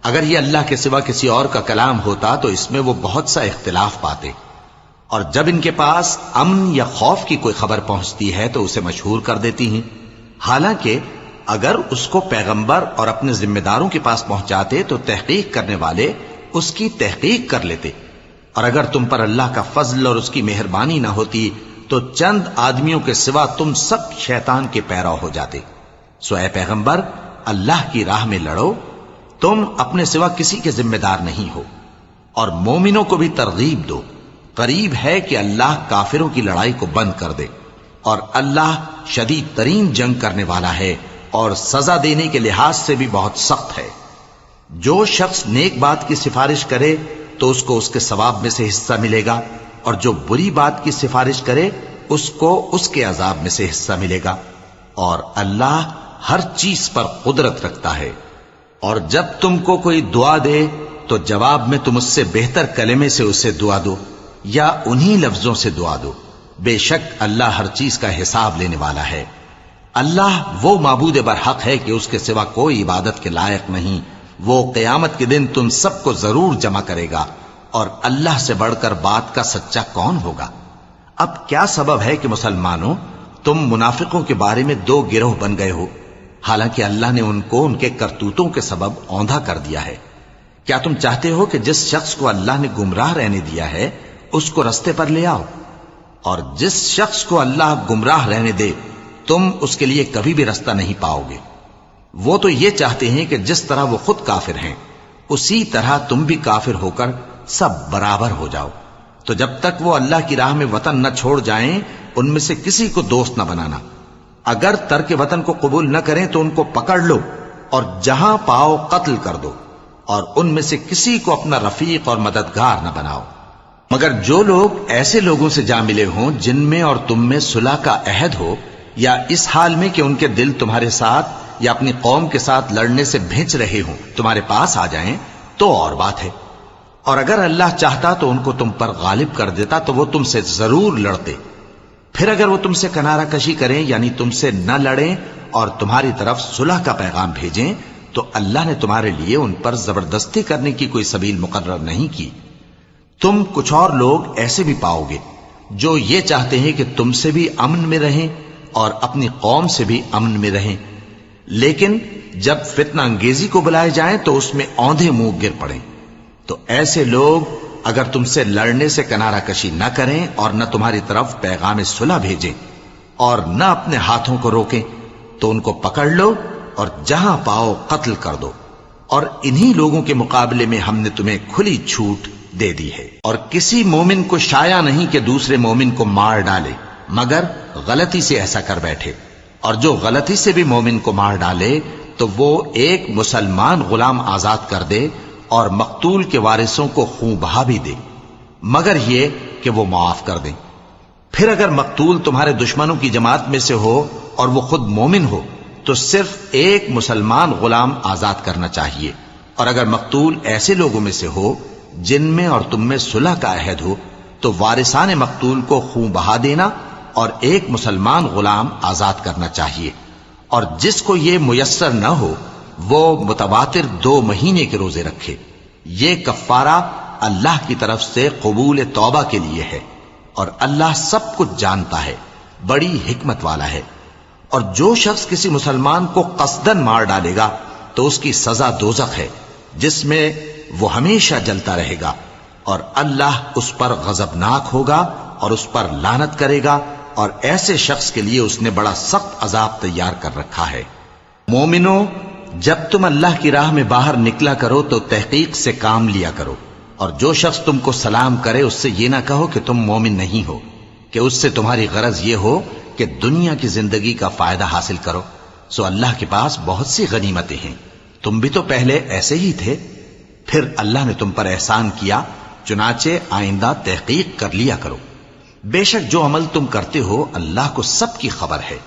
اگر یہ اللہ کے سوا کسی اور کا کلام ہوتا تو اس میں وہ بہت سا اختلاف پاتے، اور جب ان کے پاس امن یا خوف کی کوئی خبر پہنچتی ہے تو اسے مشہور کر دیتی ہیں، حالانکہ اگر اس کو پیغمبر اور اپنے ذمہ داروں کے پاس پہنچاتے تو تحقیق کرنے والے اس کی تحقیق کر لیتے، اور اگر تم پر اللہ کا فضل اور اس کی مہربانی نہ ہوتی تو چند آدمیوں کے سوا تم سب شیطان کے پیرو ہو جاتے۔ سو اے پیغمبر، اللہ کی راہ میں لڑو، تم اپنے سوا کسی کے ذمہ دار نہیں ہو، اور مومنوں کو بھی ترغیب دو، قریب ہے کہ اللہ کافروں کی لڑائی کو بند کر دے، اور اللہ شدید ترین جنگ کرنے والا ہے اور سزا دینے کے لحاظ سے بھی بہت سخت ہے۔ جو شخص نیک بات کی سفارش کرے تو اس کو اس کے ثواب میں سے حصہ ملے گا، اور جو بری بات کی سفارش کرے اس کو اس کے عذاب میں سے حصہ ملے گا، اور اللہ ہر چیز پر قدرت رکھتا ہے۔ اور جب تم کو کوئی دعا دے تو جواب میں تم اس سے بہتر کلمے سے اسے دعا دو یا انہی لفظوں سے دعا دو، بے شک اللہ ہر چیز کا حساب لینے والا ہے۔ اللہ وہ معبود برحق ہے کہ اس کے سوا کوئی عبادت کے لائق نہیں، وہ قیامت کے دن تم سب کو ضرور جمع کرے گا، اور اللہ سے بڑھ کر بات کا سچا کون ہوگا؟ اب کیا سبب ہے کہ مسلمانوں تم منافقوں کے بارے میں دو گروہ بن گئے ہو، حالانکہ اللہ نے ان کو ان کے کرتوتوں کے سبب اوندھا کر دیا ہے؟ کیا تم چاہتے ہو کہ جس شخص کو اللہ نے گمراہ رہنے دیا ہے اس کو رستے پر لے آؤ، اور جس شخص کو اللہ گمراہ رہنے دے تم اس کے لیے کبھی بھی رستہ نہیں پاؤ گے؟ وہ تو یہ چاہتے ہیں کہ جس طرح وہ خود کافر ہیں اسی طرح تم بھی کافر ہو کر سب برابر ہو جاؤ۔ تو جب تک وہ اللہ کی راہ میں وطن نہ چھوڑ جائیں ان میں سے کسی کو دوست نہ بنانا، اگر ترک وطن کو قبول نہ کریں تو ان کو پکڑ لو اور جہاں پاؤ قتل کر دو، اور ان میں سے کسی کو اپنا رفیق اور مددگار نہ بناؤ، مگر جو لوگ ایسے لوگوں سے جا ملے ہوں جن میں اور تم میں صلح کا عہد ہو، یا اس حال میں کہ ان کے دل تمہارے ساتھ یا اپنی قوم کے ساتھ لڑنے سے بھنچ رہے ہوں تمہارے پاس آ جائیں تو اور بات ہے، اور اگر اللہ چاہتا تو ان کو تم پر غالب کر دیتا تو وہ تم سے ضرور لڑتے۔ پھر اگر وہ تم سے کنارہ کشی کریں یعنی تم سے نہ لڑیں اور تمہاری طرف صلح کا پیغام بھیجیں تو اللہ نے تمہارے لیے ان پر زبردستی کرنے کی کوئی سبیل مقرر نہیں کی۔ تم کچھ اور لوگ ایسے بھی پاؤ گے جو یہ چاہتے ہیں کہ تم سے بھی امن میں رہیں اور اپنی قوم سے بھی امن میں رہیں، لیکن جب فتنہ انگیزی کو بلائے جائیں تو اس میں اوندھے منہ گر پڑیں۔ تو ایسے لوگ اگر تم سے لڑنے سے کنارہ کشی نہ کریں اور نہ تمہاری طرف پیغام صلح بھیجیں اور نہ اپنے ہاتھوں کو روکیں تو ان کو پکڑ لو اور جہاں پاؤ قتل کر دو، اور انہی لوگوں کے مقابلے میں ہم نے تمہیں کھلی چھوٹ دے دی ہے۔ اور کسی مومن کو شایع نہیں کہ دوسرے مومن کو مار ڈالے مگر غلطی سے ایسا کر بیٹھے، اور جو غلطی سے بھی مومن کو مار ڈالے تو وہ ایک مسلمان غلام آزاد کر دے اور مقتول کے وارثوں کو خون بہا بھی دے، مگر یہ کہ وہ معاف کر دیں۔ پھر اگر مقتول تمہارے دشمنوں کی جماعت میں سے ہو اور وہ خود مومن ہو تو صرف ایک مسلمان غلام آزاد کرنا چاہیے، اور اگر مقتول ایسے لوگوں میں سے ہو جن میں اور تم میں صلح کا عہد ہو تو وارثان مقتول کو خون بہا دینا اور ایک مسلمان غلام آزاد کرنا چاہیے، اور جس کو یہ میسر نہ ہو وہ متواتر 2 مہینے کے روزے رکھے۔ یہ کفارہ اللہ کی طرف سے قبول توبہ کے لیے ہے، اور اللہ سب کچھ جانتا ہے، بڑی حکمت والا ہے۔ اور جو شخص کسی مسلمان کو قصدن مار ڈالے گا تو اس کی سزا دوزخ ہے جس میں وہ ہمیشہ جلتا رہے گا، اور اللہ اس پر غضبناک ہوگا اور اس پر لعنت کرے گا، اور ایسے شخص کے لیے اس نے بڑا سخت عذاب تیار کر رکھا ہے۔ مومنو، جب تم اللہ کی راہ میں باہر نکلا کرو تو تحقیق سے کام لیا کرو، اور جو شخص تم کو سلام کرے اس سے یہ نہ کہو کہ تم مومن نہیں ہو، کہ اس سے تمہاری غرض یہ ہو کہ دنیا کی زندگی کا فائدہ حاصل کرو۔ سو اللہ کے پاس بہت سی غنیمتیں ہیں، تم بھی تو پہلے ایسے ہی تھے، پھر اللہ نے تم پر احسان کیا، چنانچہ آئندہ تحقیق کر لیا کرو۔ بے شک جو عمل تم کرتے ہو اللہ کو سب کی خبر ہے۔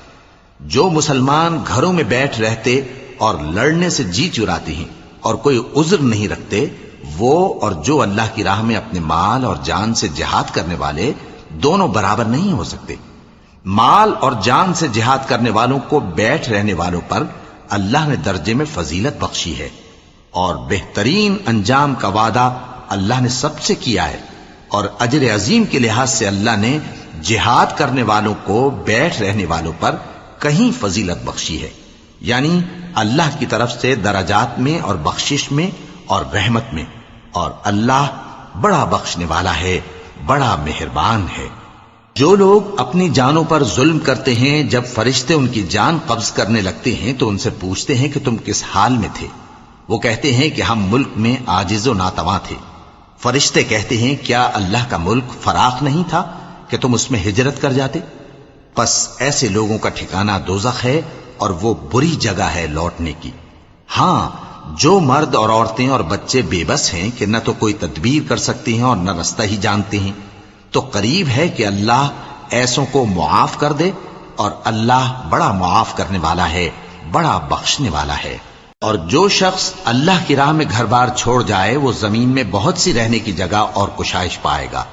جو مسلمان گھروں میں بیٹھ رہتے اور لڑنے سے جی چراتے ہیں اور کوئی عذر نہیں رکھتے، وہ اور جو اللہ کی راہ میں اپنے مال اور جان سے جہاد کرنے والے دونوں برابر نہیں ہو سکتے۔ مال اور جان سے جہاد کرنے والوں کو بیٹھ رہنے والوں پر اللہ نے درجے میں فضیلت بخشی ہے، اور بہترین انجام کا وعدہ اللہ نے سب سے کیا ہے، اور اجر عظیم کے لحاظ سے اللہ نے جہاد کرنے والوں کو بیٹھ رہنے والوں پر کہیں فضیلت بخشی ہے، یعنی اللہ کی طرف سے درجات میں اور بخشش میں اور رحمت میں، اور اللہ بڑا بخشنے والا ہے، بڑا مہربان ہے۔ جو لوگ اپنی جانوں پر ظلم کرتے ہیں، جب فرشتے ان کی جان قبض کرنے لگتے ہیں تو ان سے پوچھتے ہیں کہ تم کس حال میں تھے؟ وہ کہتے ہیں کہ ہم ملک میں عاجز و ناتواں تھے۔ فرشتے کہتے ہیں کیا اللہ کا ملک فراخ نہیں تھا کہ تم اس میں ہجرت کر جاتے؟ پس ایسے لوگوں کا ٹھکانہ دوزخ ہے، اور وہ بری جگہ ہے لوٹنے کی۔ ہاں، جو مرد اور عورتیں اور بچے بے بس ہیں کہ نہ تو کوئی تدبیر کر سکتے ہیں اور نہ رستہ ہی جانتے ہیں، تو قریب ہے کہ اللہ ایسوں کو معاف کر دے، اور اللہ بڑا معاف کرنے والا ہے، بڑا بخشنے والا ہے۔ اور جو شخص اللہ کی راہ میں گھر بار چھوڑ جائے وہ زمین میں بہت سی رہنے کی جگہ اور کشائش پائے گا،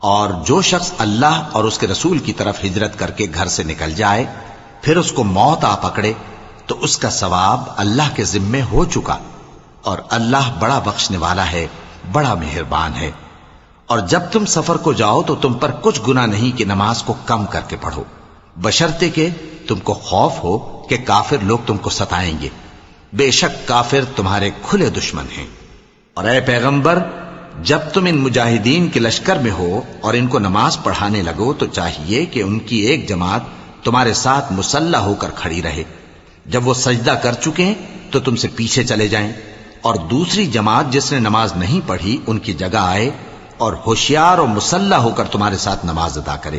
اور جو شخص اللہ اور اس کے رسول کی طرف ہجرت کر کے گھر سے نکل جائے پھر اس کو موت آ پکڑے تو اس کا ثواب اللہ کے ذمے ہو چکا، اور اللہ بڑا بخشنے والا ہے، بڑا مہربان ہے۔ اور جب تم سفر کو جاؤ تو تم پر کچھ گناہ نہیں کہ نماز کو کم کر کے پڑھو، بشرطے کہ تم کو خوف ہو کہ کافر لوگ تم کو ستائیں گے، بے شک کافر تمہارے کھلے دشمن ہیں۔ اور اے پیغمبر، جب تم ان مجاہدین کے لشکر میں ہو اور ان کو نماز پڑھانے لگو تو چاہیے کہ ان کی ایک جماعت تمہارے ساتھ مسلح ہو کر کھڑی رہے، جب وہ سجدہ کر چکے ہیں تو تم سے پیچھے چلے جائیں، اور دوسری جماعت جس نے نماز نہیں پڑھی ان کی جگہ آئے اور ہوشیار اور مسلح ہو کر تمہارے ساتھ نماز ادا کرے۔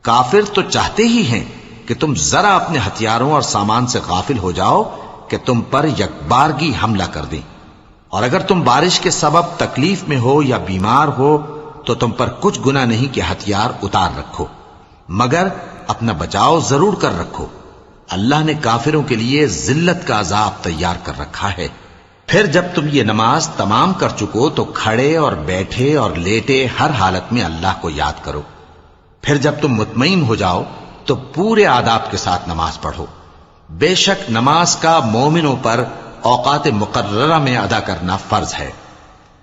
کافر تو چاہتے ہی ہیں کہ تم ذرا اپنے ہتھیاروں اور سامان سے غافل ہو جاؤ کہ تم پر یکبارگی حملہ کر دیں، اور اگر تم بارش کے سبب تکلیف میں ہو یا بیمار ہو تو تم پر کچھ گناہ نہیں کہ ہتھیار اتار رکھو، مگر اپنا بچاؤ ضرور کر رکھو، اللہ نے کافروں کے لیے ذلت کا عذاب تیار کر رکھا ہے۔ پھر جب تم یہ نماز تمام کر چکو تو کھڑے اور بیٹھے اور لیٹے ہر حالت میں اللہ کو یاد کرو۔ پھر جب تم مطمئن ہو جاؤ تو پورے آداب کے ساتھ نماز پڑھو۔ بے شک نماز کا مومنوں پر اوقات مقررہ میں ادا کرنا فرض ہے،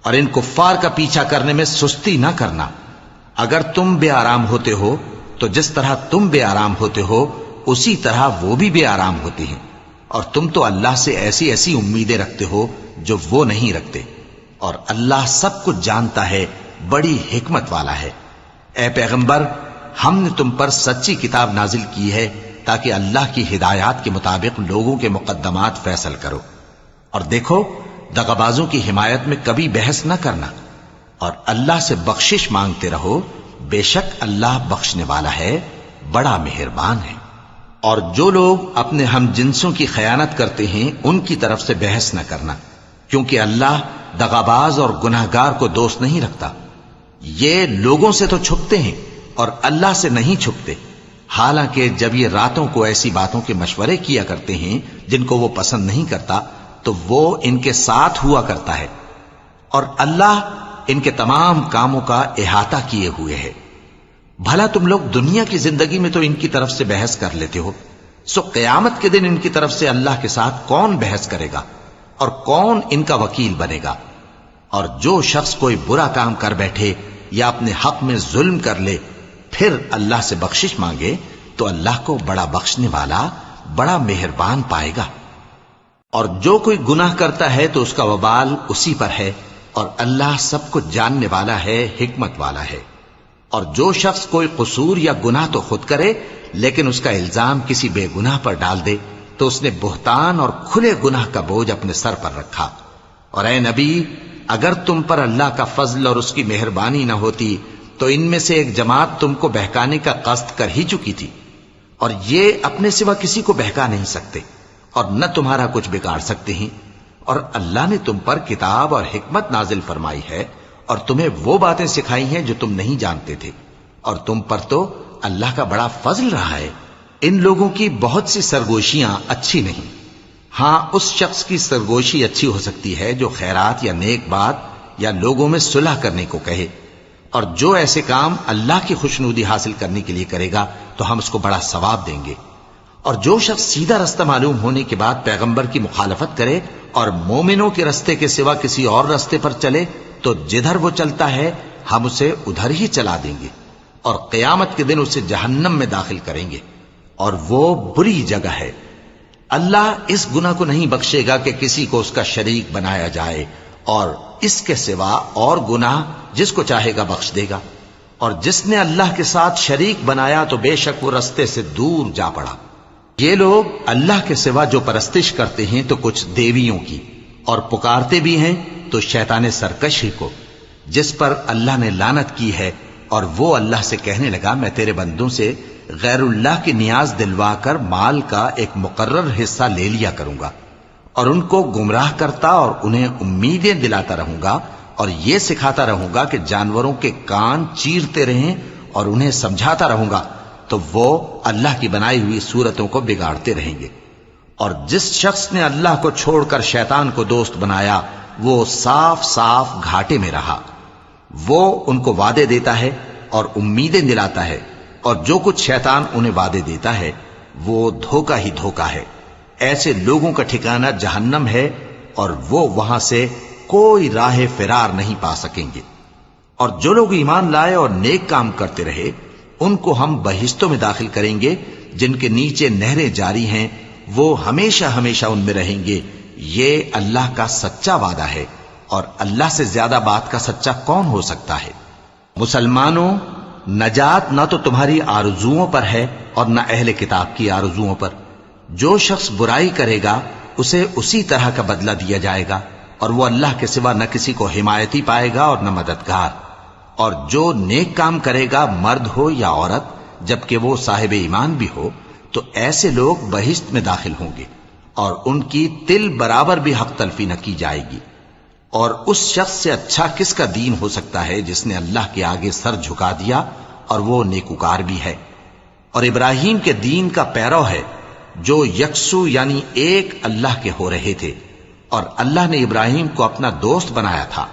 اور ان کفار کا پیچھا کرنے میں سستی نہ کرنا۔ اگر تم بے آرام ہوتے ہو تو جس طرح تم بے آرام ہوتے ہو اسی طرح وہ بھی بے آرام ہوتے ہیں، اور تم تو اللہ سے ایسی ایسی امیدیں رکھتے ہو جو وہ نہیں رکھتے، اور اللہ سب کچھ جانتا ہے، بڑی حکمت والا ہے۔ اے پیغمبر، ہم نے تم پر سچی کتاب نازل کی ہے تاکہ اللہ کی ہدایات کے مطابق لوگوں کے مقدمات فیصل کرو، اور دیکھو دغابازوں کی حمایت میں کبھی بحث نہ کرنا، اور اللہ سے بخشش مانگتے رہو، بے شک اللہ بخشنے والا ہے، بڑا مہربان ہے۔ اور جو لوگ اپنے ہم جنسوں کی خیانت کرتے ہیں ان کی طرف سے بحث نہ کرنا، کیونکہ اللہ دغاباز اور گناہگار کو دوست نہیں رکھتا۔ یہ لوگوں سے تو چھپتے ہیں اور اللہ سے نہیں چھپتے، حالانکہ جب یہ راتوں کو ایسی باتوں کے مشورے کیا کرتے ہیں جن کو وہ پسند نہیں کرتا تو وہ ان کے ساتھ ہوا کرتا ہے، اور اللہ ان کے تمام کاموں کا احاطہ کیے ہوئے ہے۔ بھلا تم لوگ دنیا کی زندگی میں تو ان کی طرف سے بحث کر لیتے ہو، سو قیامت کے دن ان کی طرف سے اللہ کے ساتھ کون بحث کرے گا اور کون ان کا وکیل بنے گا؟ اور جو شخص کوئی برا کام کر بیٹھے یا اپنے حق میں ظلم کر لے پھر اللہ سے بخشش مانگے تو اللہ کو بڑا بخشنے والا، بڑا مہربان پائے گا۔ اور جو کوئی گناہ کرتا ہے تو اس کا وبال اسی پر ہے، اور اللہ سب کچھ جاننے والا ہے، حکمت والا ہے۔ اور جو شخص کوئی قصور یا گناہ تو خود کرے لیکن اس کا الزام کسی بے گناہ پر ڈال دے تو اس نے بہتان اور کھلے گناہ کا بوجھ اپنے سر پر رکھا۔ اور اے نبی، اگر تم پر اللہ کا فضل اور اس کی مہربانی نہ ہوتی تو ان میں سے ایک جماعت تم کو بہکانے کا قصد کر ہی چکی تھی، اور یہ اپنے سوا کسی کو بہکا نہیں سکتے اور نہ تمہارا کچھ بگاڑ سکتے ہیں۔ اور اللہ نے تم پر کتاب اور حکمت نازل فرمائی ہے اور تمہیں وہ باتیں سکھائی ہیں جو تم نہیں جانتے تھے، اور تم پر تو اللہ کا بڑا فضل رہا ہے۔ ان لوگوں کی بہت سی سرگوشیاں اچھی نہیں، ہاں اس شخص کی سرگوشی اچھی ہو سکتی ہے جو خیرات یا نیک بات یا لوگوں میں صلح کرنے کو کہے، اور جو ایسے کام اللہ کی خوشنودی حاصل کرنے کے لیے کرے گا تو ہم اس کو بڑا ثواب دیں گے۔ اور جو شخص سیدھا رستہ معلوم ہونے کے بعد پیغمبر کی مخالفت کرے اور مومنوں کے رستے کے سوا کسی اور رستے پر چلے تو جدھر وہ چلتا ہے ہم اسے ادھر ہی چلا دیں گے، اور قیامت کے دن اسے جہنم میں داخل کریں گے، اور وہ بری جگہ ہے۔ اللہ اس گناہ کو نہیں بخشے گا کہ کسی کو اس کا شریک بنایا جائے، اور اس کے سوا اور گناہ جس کو چاہے گا بخش دے گا، اور جس نے اللہ کے ساتھ شریک بنایا تو بے شک وہ رستے سے دور جا پڑا۔ یہ لوگ اللہ کے سوا جو پرستش کرتے ہیں تو کچھ دیویوں کی، اور پکارتے بھی ہیں تو شیطان سرکش ہی کو، جس پر اللہ نے لعنت کی ہے، اور وہ اللہ سے کہنے لگا میں تیرے بندوں سے غیر اللہ کی نیاز دلوا کر مال کا ایک مقرر حصہ لے لیا کروں گا، اور ان کو گمراہ کرتا اور انہیں امیدیں دلاتا رہوں گا، اور یہ سکھاتا رہوں گا کہ جانوروں کے کان چیرتے رہیں، اور انہیں سمجھاتا رہوں گا، تو وہ اللہ کی بنائی ہوئی صورتوں کو بگاڑتے رہیں گے۔ اور جس شخص نے اللہ کو چھوڑ کر شیطان کو دوست بنایا وہ صاف صاف گھاٹے میں رہا۔ وہ ان کو وعدے دیتا ہے اور امیدیں دلاتا ہے، اور جو کچھ شیطان انہیں وعدے دیتا ہے وہ دھوکہ ہی دھوکہ ہے۔ ایسے لوگوں کا ٹھکانہ جہنم ہے، اور وہ وہاں سے کوئی راہ فرار نہیں پا سکیں گے۔ اور جو لوگ ایمان لائے اور نیک کام کرتے رہے ان کو ہم بہشتوں میں داخل کریں گے جن کے نیچے نہریں جاری ہیں، وہ ہمیشہ ہمیشہ ان میں رہیں گے۔ یہ اللہ کا سچا وعدہ ہے، اور اللہ سے زیادہ بات کا سچا کون ہو سکتا ہے؟ مسلمانوں، نجات نہ تو تمہاری آرزوؤں پر ہے اور نہ اہل کتاب کی آرزوؤں پر۔ جو شخص برائی کرے گا اسے اسی طرح کا بدلہ دیا جائے گا، اور وہ اللہ کے سوا نہ کسی کو حمایتی پائے گا اور نہ مددگار۔ اور جو نیک کام کرے گا مرد ہو یا عورت، جبکہ وہ صاحب ایمان بھی ہو، تو ایسے لوگ بہشت میں داخل ہوں گے، اور ان کی تل برابر بھی حق تلفی نہ کی جائے گی۔ اور اس شخص سے اچھا کس کا دین ہو سکتا ہے جس نے اللہ کے آگے سر جھکا دیا اور وہ نیکوکار بھی ہے، اور ابراہیم کے دین کا پیرو ہے جو یکسو یعنی ایک اللہ کے ہو رہے تھے، اور اللہ نے ابراہیم کو اپنا دوست بنایا تھا۔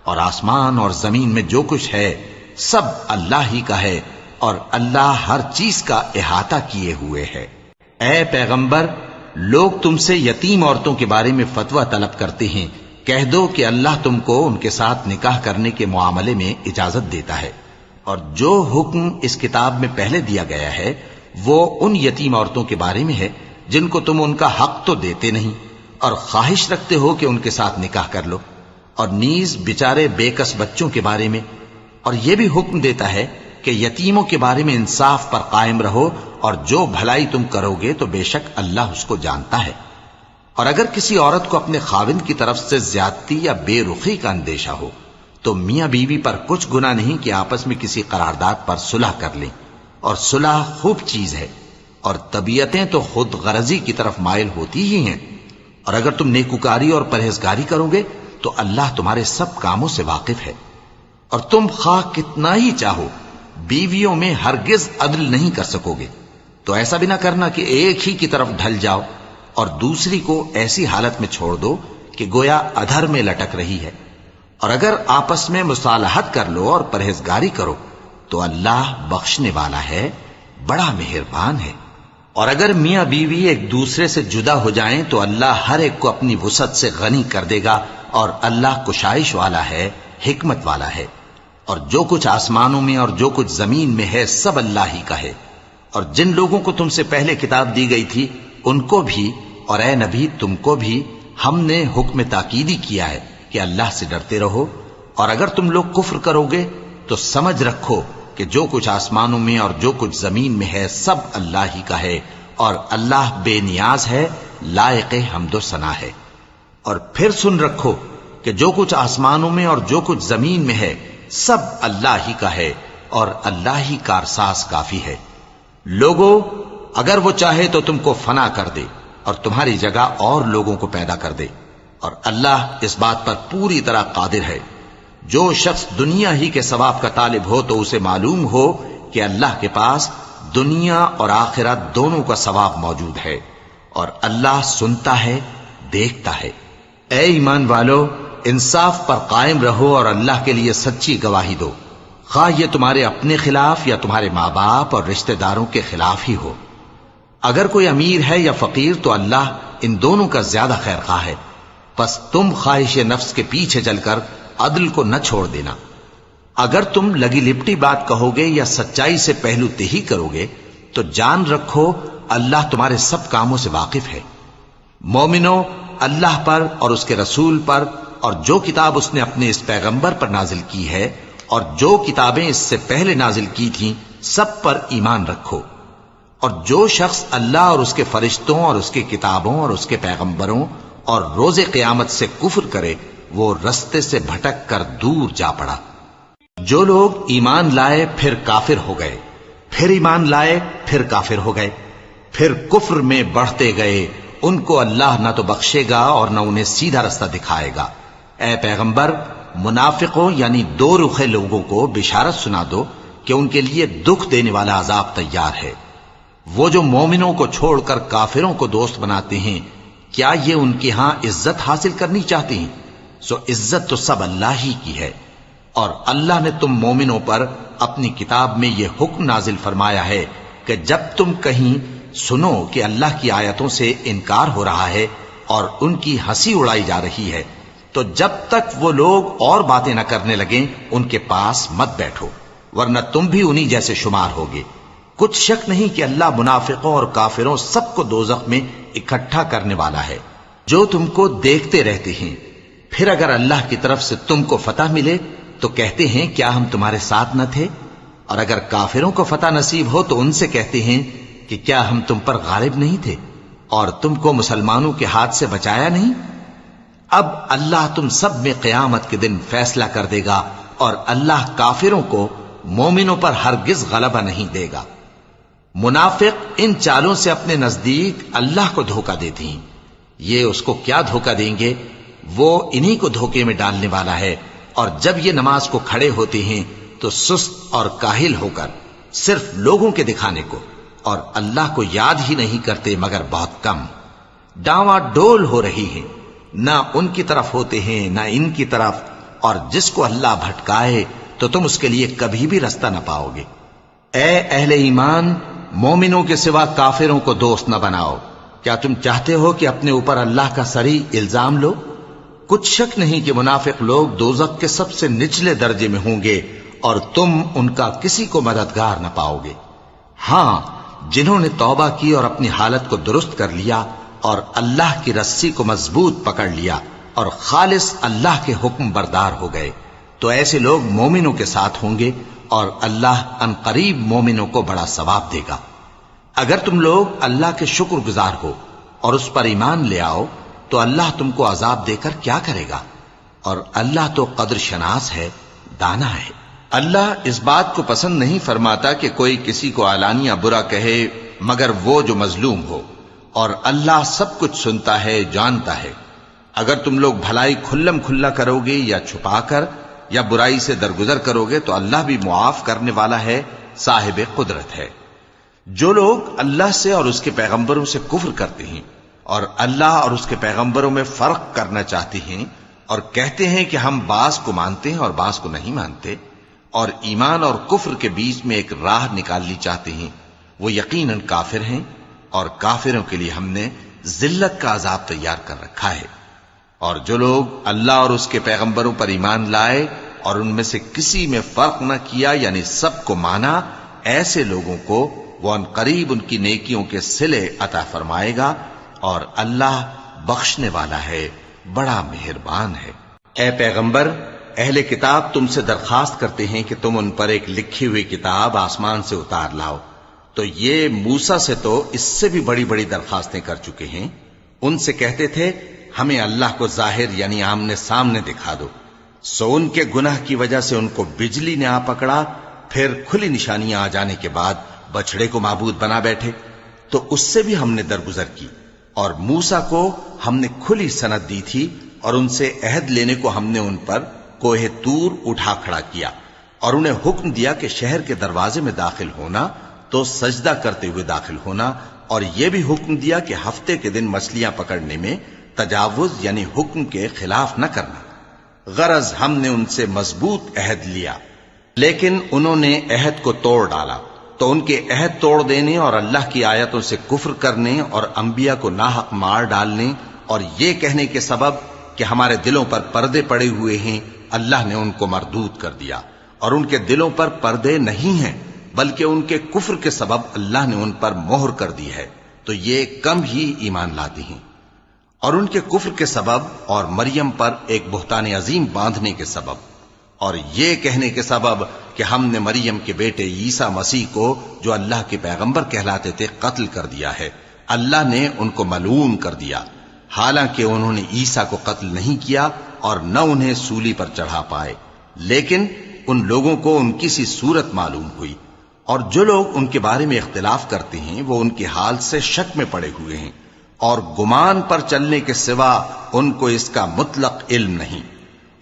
اور آسمان اور زمین میں جو کچھ ہے سب اللہ ہی کا ہے، اور اللہ ہر چیز کا احاطہ کیے ہوئے ہے۔ اے پیغمبر، لوگ تم سے یتیم عورتوں کے بارے میں فتویٰ طلب کرتے ہیں، کہہ دو کہ اللہ تم کو ان کے ساتھ نکاح کرنے کے معاملے میں اجازت دیتا ہے، اور جو حکم اس کتاب میں پہلے دیا گیا ہے وہ ان یتیم عورتوں کے بارے میں ہے جن کو تم ان کا حق تو دیتے نہیں، اور خواہش رکھتے ہو کہ ان کے ساتھ نکاح کر لو، اور نیز بیچارے بے کس بچوں کے بارے میں۔ اور یہ بھی حکم دیتا ہے کہ یتیموں کے بارے میں انصاف پر قائم رہو، اور جو بھلائی تم کرو گے تو بے شک اللہ اس کو جانتا ہے۔ اور اگر کسی عورت کو اپنے خاوند کی طرف سے زیادتی یا بے رخی کا اندیشہ ہو تو میاں بیوی پر کچھ گناہ نہیں کہ آپس میں کسی قرارداد پر صلح کر لیں، اور صلح خوب چیز ہے، اور طبیعتیں تو خود غرضی کی طرف مائل ہوتی ہی ہیں۔ اور اگر تم نیکوکاری اور پرہیزگاری کرو گے تو اللہ تمہارے سب کاموں سے واقف ہے۔ اور تم خواہ کتنا ہی چاہو بیویوں میں ہرگز عدل نہیں کر سکو گے، تو ایسا بھی نہ کرنا کہ ایک ہی کی طرف ڈھل جاؤ اور دوسری کو ایسی حالت میں چھوڑ دو کہ گویا ادھر میں لٹک رہی ہے۔ اور اگر آپس میں مصالحت کر لو اور پرہیزگاری کرو تو اللہ بخشنے والا ہے، بڑا مہربان ہے۔ اور اگر میاں بیوی ایک دوسرے سے جدا ہو جائیں تو اللہ ہر ایک کو اپنی وسعت سے غنی کر دے گا، اور اللہ کشائش والا ہے، حکمت والا ہے۔ اور جو کچھ آسمانوں میں اور جو کچھ زمین میں ہے سب اللہ ہی کا ہے۔ اور جن لوگوں کو تم سے پہلے کتاب دی گئی تھی ان کو بھی، اور اے نبی تم کو بھی، ہم نے حکم تاکیدی کیا ہے کہ اللہ سے ڈرتے رہو۔ اور اگر تم لوگ کفر کرو گے تو سمجھ رکھو کہ جو کچھ آسمانوں میں اور جو کچھ زمین میں ہے سب اللہ ہی کا ہے، اور اللہ بے نیاز ہے، لائق حمد و ثنا ہے۔ اور پھر سن رکھو کہ جو کچھ آسمانوں میں اور جو کچھ زمین میں ہے سب اللہ ہی کا ہے، اور اللہ ہی کارساز کافی ہے۔ لوگو، اگر وہ چاہے تو تم کو فنا کر دے اور تمہاری جگہ اور لوگوں کو پیدا کر دے، اور اللہ اس بات پر پوری طرح قادر ہے۔ جو شخص دنیا ہی کے ثواب کا طالب ہو تو اسے معلوم ہو کہ اللہ کے پاس دنیا اور آخرت دونوں کا ثواب موجود ہے، اور اللہ سنتا ہے، دیکھتا ہے۔ اے ایمان والو، انصاف پر قائم رہو اور اللہ کے لیے سچی گواہی دو، خواہ یہ تمہارے اپنے خلاف یا تمہارے ماں باپ اور رشتہ داروں کے خلاف ہی ہو۔ اگر کوئی امیر ہے یا فقیر تو اللہ ان دونوں کا زیادہ خیر خواہ ہے۔ پس تم خواہش نفس کے پیچھے چل کر عدل کو نہ چھوڑ دینا. اگر تم لگی لپٹی بات کہو گے یا سچائی سے پہلو تہی کرو گے تو جان رکھو اللہ تمہارے سب کاموں سے واقف ہے. مومنو، اللہ پر اور اس کے رسول پر اور جو کتاب اس نے اپنے اس پیغمبر پر نازل کی ہے اور جو کتابیں اس سے پہلے نازل کی تھیں سب پر ایمان رکھو. اور جو شخص اللہ اور اس کے فرشتوں اور اس کے کتابوں اور اس کے پیغمبروں اور روز قیامت سے کفر کرے وہ رستے سے بھٹک کر دور جا پڑا. جو لوگ ایمان لائے پھر کافر ہو گئے، پھر ایمان لائے پھر کافر ہو گئے، پھر کفر میں بڑھتے گئے، ان کو اللہ نہ تو بخشے گا اور نہ انہیں سیدھا رستہ دکھائے گا. اے پیغمبر، منافقوں یعنی دو رخے لوگوں کو بشارت سنا دو کہ ان کے لیے دکھ دینے والا عذاب تیار ہے. وہ جو مومنوں کو چھوڑ کر کافروں کو دوست بناتے ہیں، کیا یہ ان کے ہاں عزت حاصل کرنی چاہتے ہیں؟ سو عزت تو سب اللہ ہی کی ہے. اور اللہ نے تم مومنوں پر اپنی کتاب میں یہ حکم نازل فرمایا ہے کہ جب تم کہیں سنو کہ اللہ کی آیتوں سے انکار ہو رہا ہے اور ان کی ہنسی اڑائی جا رہی ہے تو جب تک وہ لوگ اور باتیں نہ کرنے لگیں ان کے پاس مت بیٹھو، ورنہ تم بھی انہی جیسے شمار ہوگے. کچھ شک نہیں کہ اللہ منافقوں اور کافروں سب کو دوزخ میں اکٹھا کرنے والا ہے جو تم کو دیکھتے رہتے ہیں. پھر اگر اللہ کی طرف سے تم کو فتح ملے تو کہتے ہیں کیا ہم تمہارے ساتھ نہ تھے، اور اگر کافروں کو فتح نصیب ہو تو ان سے کہتے ہیں کہ کیا ہم تم پر غالب نہیں تھے اور تم کو مسلمانوں کے ہاتھ سے بچایا نہیں. اب اللہ تم سب میں قیامت کے دن فیصلہ کر دے گا اور اللہ کافروں کو مومنوں پر ہرگز غلبہ نہیں دے گا. منافق ان چالوں سے اپنے نزدیک اللہ کو دھوکہ دیتے ہیں. یہ اس کو کیا دھوکہ دیں گے؟ وہ انہی کو دھوکے میں ڈالنے والا ہے. اور جب یہ نماز کو کھڑے ہوتے ہیں تو سست اور کاہل ہو کر صرف لوگوں کے دکھانے کو اور اللہ کو یاد ہی نہیں کرتے مگر بہت کم. ڈاواں ڈول ہو رہی ہیں، نہ ان کی طرف ہوتے ہیں نہ ان کی طرف، اور جس کو اللہ بھٹکائے تو تم اس کے لیے کبھی بھی رستہ نہ پاؤ گے. اے اہل ایمان، مومنوں کے سوا کافروں کو دوست نہ بناؤ. کیا تم چاہتے ہو کہ اپنے اوپر اللہ کا صریح الزام لو؟ کچھ شک نہیں کہ منافق لوگ دوزخ کے سب سے نچلے درجے میں ہوں گے اور تم ان کا کسی کو مددگار نہ پاؤ گے. ہاں، جنہوں نے توبہ کی اور اپنی حالت کو درست کر لیا اور اللہ کی رسی کو مضبوط پکڑ لیا اور خالص اللہ کے حکم بردار ہو گئے تو ایسے لوگ مومنوں کے ساتھ ہوں گے اور اللہ ان قریب مومنوں کو بڑا ثواب دے گا. اگر تم لوگ اللہ کے شکر گزار ہو اور اس پر ایمان لے آؤ تو اللہ تم کو عذاب دے کر کیا کرے گا؟ اور اللہ تو قدر شناس ہے، دانا ہے. اللہ اس بات کو پسند نہیں فرماتا کہ کوئی کسی کو علانیہ برا کہے مگر وہ جو مظلوم ہو، اور اللہ سب کچھ سنتا ہے، جانتا ہے. اگر تم لوگ بھلائی کھلم کھلا کرو گے یا چھپا کر یا برائی سے درگزر کرو گے تو اللہ بھی معاف کرنے والا ہے، صاحب قدرت ہے. جو لوگ اللہ سے اور اس کے پیغمبروں سے کفر کرتے ہیں اور اللہ اور اس کے پیغمبروں میں فرق کرنا چاہتے ہیں اور کہتے ہیں کہ ہم بعض کو مانتے ہیں اور بعض کو نہیں مانتے، اور ایمان اور کفر کے بیچ میں ایک راہ نکالنی چاہتے ہیں، وہ یقیناً کافر ہیں اور کافروں کے لیے ہم نے ذلت کا عذاب تیار کر رکھا ہے. اور جو لوگ اللہ اور اس کے پیغمبروں پر ایمان لائے اور ان میں سے کسی میں فرق نہ کیا یعنی سب کو مانا، ایسے لوگوں کو وہ ان قریب ان کی نیکیوں کے صلے عطا فرمائے گا اور اللہ بخشنے والا ہے، بڑا مہربان ہے. اے پیغمبر، اہل کتاب تم سے درخواست کرتے ہیں کہ تم ان پر ایک لکھی ہوئی کتاب آسمان سے اتار لاؤ. تو یہ موسیٰ سے تو اس سے بھی بڑی بڑی درخواستیں کر چکے ہیں. ان سے کہتے تھے ہمیں اللہ کو ظاہر یعنی آمنے سامنے دکھا دو. سو ان کے گناہ کی وجہ سے ان کو بجلی نے آ پکڑا، پھر کھلی نشانیاں آ جانے کے بعد بچڑے کو معبود بنا بیٹھے. تو اس سے بھی ہم نے درگزر کی، اور موسیٰ کو ہم نے کھلی سند دی تھی اور ان سے عہد لینے کو ہم نے ان پر کوہ طور اٹھا کھڑا کیا اور انہیں حکم دیا کہ شہر کے دروازے میں داخل ہونا تو سجدہ کرتے ہوئے داخل ہونا، اور یہ بھی حکم دیا کہ ہفتے کے دن مچھلیاں پکڑنے میں تجاوز یعنی حکم کے خلاف نہ کرنا. غرض ہم نے ان سے مضبوط عہد لیا، لیکن انہوں نے عہد کو توڑ ڈالا. تو ان کے عہد توڑ دینے اور اللہ کی آیتوں سے کفر کرنے اور انبیاء کو ناحق مار ڈالنے اور یہ کہنے کے سبب کہ ہمارے دلوں پر پردے پڑے ہوئے ہیں، اللہ نے ان کو مردود کر دیا، اور ان کے دلوں پر پردے نہیں ہیں بلکہ ان کے کفر کے سبب اللہ نے ان پر مہر کر دی ہے، تو یہ کم ہی ایمان لاتے ہیں۔ اور ان کے کفر کے سبب اور مریم پر ایک بہتان عظیم باندھنے کے سبب اور یہ کہنے کے سبب کہ ہم نے مریم کے بیٹے عیسیٰ مسیح کو جو اللہ کے پیغمبر کہلاتے تھے قتل کر دیا ہے، اللہ نے ان کو ملعون کر دیا، حالانکہ انہوں نے عیسیٰ کو قتل نہیں کیا اور نہ انہیں سولی پر چڑھا پائے، لیکن ان لوگوں کو ان کی سی صورت معلوم ہوئی، اور جو لوگ ان کے بارے میں اختلاف کرتے ہیں وہ ان کے حال سے شک میں پڑے ہوئے ہیں، اور گمان پر چلنے کے سوا ان کو اس کا مطلق علم نہیں،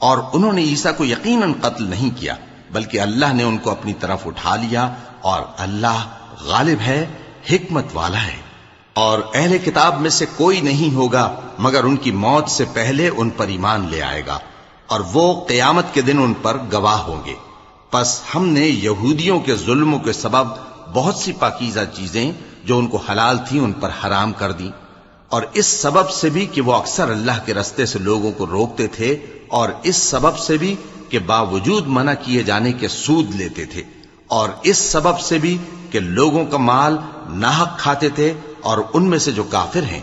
اور انہوں نے عیسیٰ کو یقیناً قتل نہیں کیا بلکہ اللہ نے ان کو اپنی طرف اٹھا لیا، اور اللہ غالب ہے، حکمت والا ہے۔ اور اہل کتاب میں سے کوئی نہیں ہوگا مگر ان کی موت سے پہلے ان پر ایمان لے آئے گا، اور وہ قیامت کے دن ان پر گواہ ہوں گے۔ پس ہم نے یہودیوں کے ظلموں کے سبب بہت سی پاکیزہ چیزیں جو ان کو حلال تھیں ان پر حرام کر دیں، اور اس سبب سے بھی کہ وہ اکثر اللہ کے رستے سے لوگوں کو روکتے تھے، اور اس سبب سے بھی کہ باوجود منع کیے جانے کے سود لیتے تھے، اور اس سبب سے بھی کہ لوگوں کا مال ناحق کھاتے تھے، اور ان میں سے جو کافر ہیں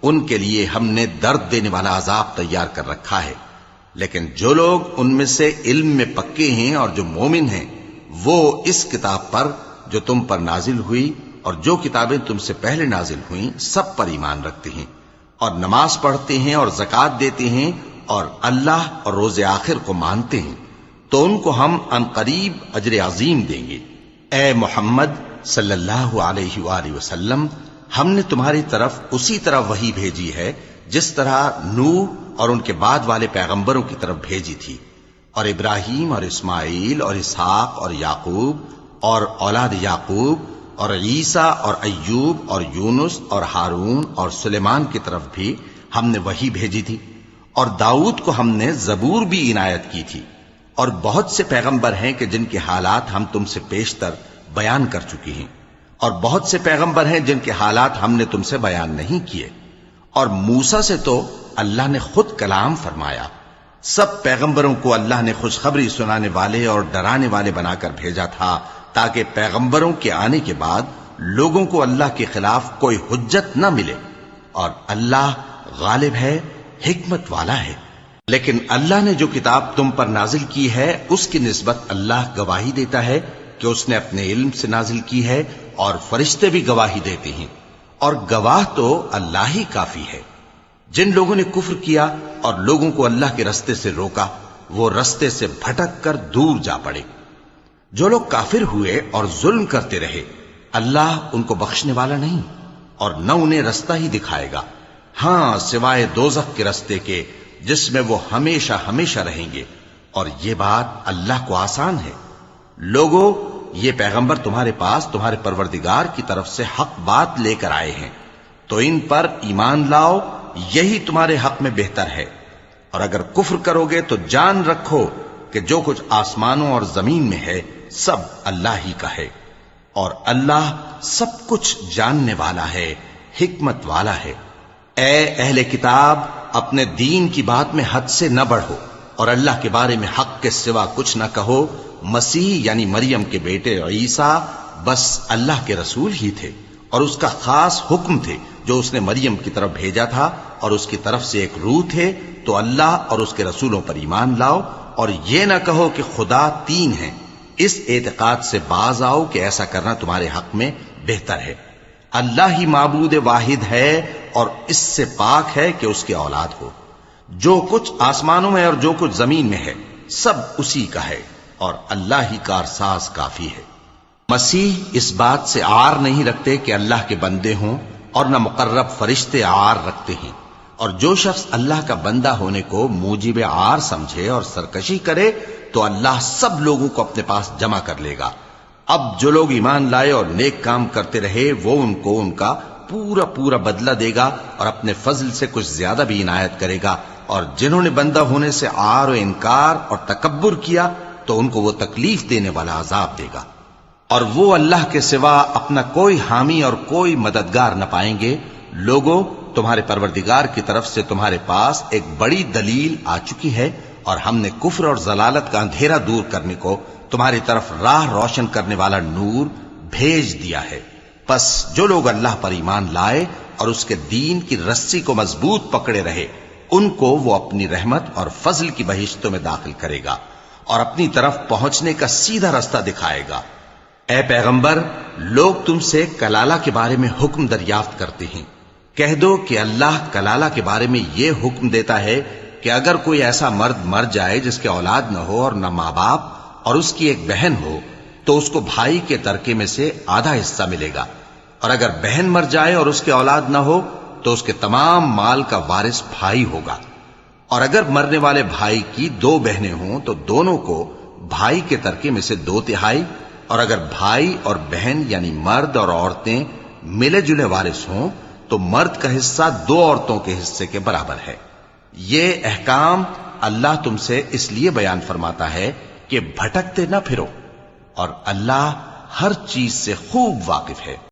ان کے لیے ہم نے درد دینے والا عذاب تیار کر رکھا ہے۔ لیکن جو لوگ ان میں سے علم میں پکے ہیں اور جو مومن ہیں وہ اس کتاب پر جو تم پر نازل ہوئی اور جو کتابیں تم سے پہلے نازل ہوئیں سب پر ایمان رکھتے ہیں، اور نماز پڑھتے ہیں اور زکوٰۃ دیتے ہیں، اور اللہ اور روز آخر کو مانتے ہیں، تو ان کو ہم عنقریب اجر عظیم دیں گے۔ اے محمد صلی اللہ علیہ وآلہ وسلم، ہم نے تمہاری طرف اسی طرح وحی بھیجی ہے جس طرح نوح اور ان کے بعد والے پیغمبروں کی طرف بھیجی تھی، اور ابراہیم اور اسماعیل اور اسحاق اور یعقوب اور اولاد یعقوب اور عیسیٰ اور ایوب اور یونس اور ہارون اور سلیمان کی طرف بھی ہم نے وحی بھیجی تھی، اور داؤد کو ہم نے زبور بھی عنایت کی تھی، اور بہت سے پیغمبر ہیں کہ جن کے حالات ہم تم سے پیشتر بیان کر چکے ہیں، اور بہت سے پیغمبر ہیں جن کے حالات ہم نے تم سے بیان نہیں کیے، اور موسیٰ سے تو اللہ نے خود کلام فرمایا۔ سب پیغمبروں کو اللہ نے خوشخبری سنانے والے اور ڈرانے والے بنا کر بھیجا تھا تاکہ پیغمبروں کے آنے کے بعد لوگوں کو اللہ کے خلاف کوئی حجت نہ ملے، اور اللہ غالب ہے، حکمت والا ہے۔ لیکن اللہ نے جو کتاب تم پر نازل کی ہے اس کی نسبت اللہ گواہی دیتا ہے کہ اس نے اپنے علم سے نازل کی ہے، اور فرشتے بھی گواہی دیتے ہیں، اور گواہ تو اللہ ہی کافی ہے۔ جن لوگوں نے کفر کیا اور لوگوں کو اللہ کے رستے سے روکا وہ رستے سے بھٹک کر دور جا پڑے۔ جو لوگ کافر ہوئے اور ظلم کرتے رہے اللہ ان کو بخشنے والا نہیں، اور نہ انہیں رستہ ہی دکھائے گا، ہاں سوائے دوزخ کے رستے کے جس میں وہ ہمیشہ ہمیشہ رہیں گے، اور یہ بات اللہ کو آسان ہے۔ لوگو، یہ پیغمبر تمہارے پاس تمہارے پروردگار کی طرف سے حق بات لے کر آئے ہیں، تو ان پر ایمان لاؤ، یہی تمہارے حق میں بہتر ہے، اور اگر کفر کرو گے تو جان رکھو کہ جو کچھ آسمانوں اور زمین میں ہے سب اللہ ہی کا ہے، اور اللہ سب کچھ جاننے والا ہے، حکمت والا ہے۔ اے اہل کتاب، اپنے دین کی بات میں حد سے نہ بڑھو، اور اللہ کے بارے میں حق کے سوا کچھ نہ کہو۔ مسیح یعنی مریم کے بیٹے عیسیٰ بس اللہ کے رسول ہی تھے، اور اس کا خاص حکم تھے جو اس نے مریم کی طرف بھیجا تھا، اور اس کی طرف سے ایک روح تھے، تو اللہ اور اس کے رسولوں پر ایمان لاؤ، اور یہ نہ کہو کہ خدا تین ہیں، اس اعتقاد سے باز آؤ کہ ایسا کرنا تمہارے حق میں بہتر ہے۔ اللہ ہی معبود واحد ہے اور اس سے پاک ہے کہ اس کی اولاد ہو۔ جو کچھ آسمانوں میں اور جو کچھ زمین میں ہے سب اسی کا ہے، اور اللہ ہی کارساز کافی ہے۔ مسیح اس بات سے عار نہیں رکھتے کہ اللہ کے بندے ہوں، اور نہ مقرب فرشتے عار رکھتے ہیں، اور جو شخص اللہ کا بندہ ہونے کو موجب عار سمجھے اور سرکشی کرے تو اللہ سب لوگوں کو اپنے پاس جمع کر لے گا۔ اب جو لوگ ایمان لائے اور نیک کام کرتے رہے وہ ان کو ان کا پورا پورا بدلہ دے گا، اور اپنے فضل سے کچھ زیادہ بھی عنایت کرے گا، اور جنہوں نے بندہ ہونے سے عار و انکار اور تکبر کیا تو ان کو وہ تکلیف دینے والا عذاب دے گا، اور وہ اللہ کے سوا اپنا کوئی حامی اور کوئی مددگار نہ پائیں گے۔ لوگوں، تمہارے پروردگار کی طرف سے تمہارے پاس ایک بڑی دلیل آ چکی ہے، اور ہم نے کفر اور ضلالت کا اندھیرا دور کرنے کو تمہاری طرف راہ روشن کرنے والا نور بھیج دیا ہے۔ پس جو لوگ اللہ پر ایمان لائے اور اس کے دین کی رسی کو مضبوط پکڑے رہے، ان کو وہ اپنی رحمت اور فضل کی بہشتوں میں داخل کرے گا اور اپنی طرف پہنچنے کا سیدھا راستہ دکھائے گا۔ اے پیغمبر، لوگ تم سے کلالہ کے بارے میں حکم دریافت کرتے ہیں، کہہ دو کہ اللہ کلالہ کے بارے میں یہ حکم دیتا ہے کہ اگر کوئی ایسا مرد مر جائے جس کے اولاد نہ ہو اور نہ ماں باپ اور اس کی ایک بہن ہو، تو اس کو بھائی کے ترکے میں سے آدھا حصہ ملے گا، اور اگر بہن مر جائے اور اس کے اولاد نہ ہو تو اس کے تمام مال کا وارث بھائی ہوگا، اور اگر مرنے والے بھائی کی 2 بہنیں ہوں تو دونوں کو بھائی کے ترکے میں سے 2/3، اور اگر بھائی اور بہن یعنی مرد اور عورتیں ملے جلے وارث ہوں تو مرد کا حصہ 2 عورتوں کے حصے کے برابر ہے۔ یہ احکام اللہ تم سے اس لیے بیان فرماتا ہے کہ بھٹکتے نہ پھرو، اور اللہ ہر چیز سے خوب واقف ہے۔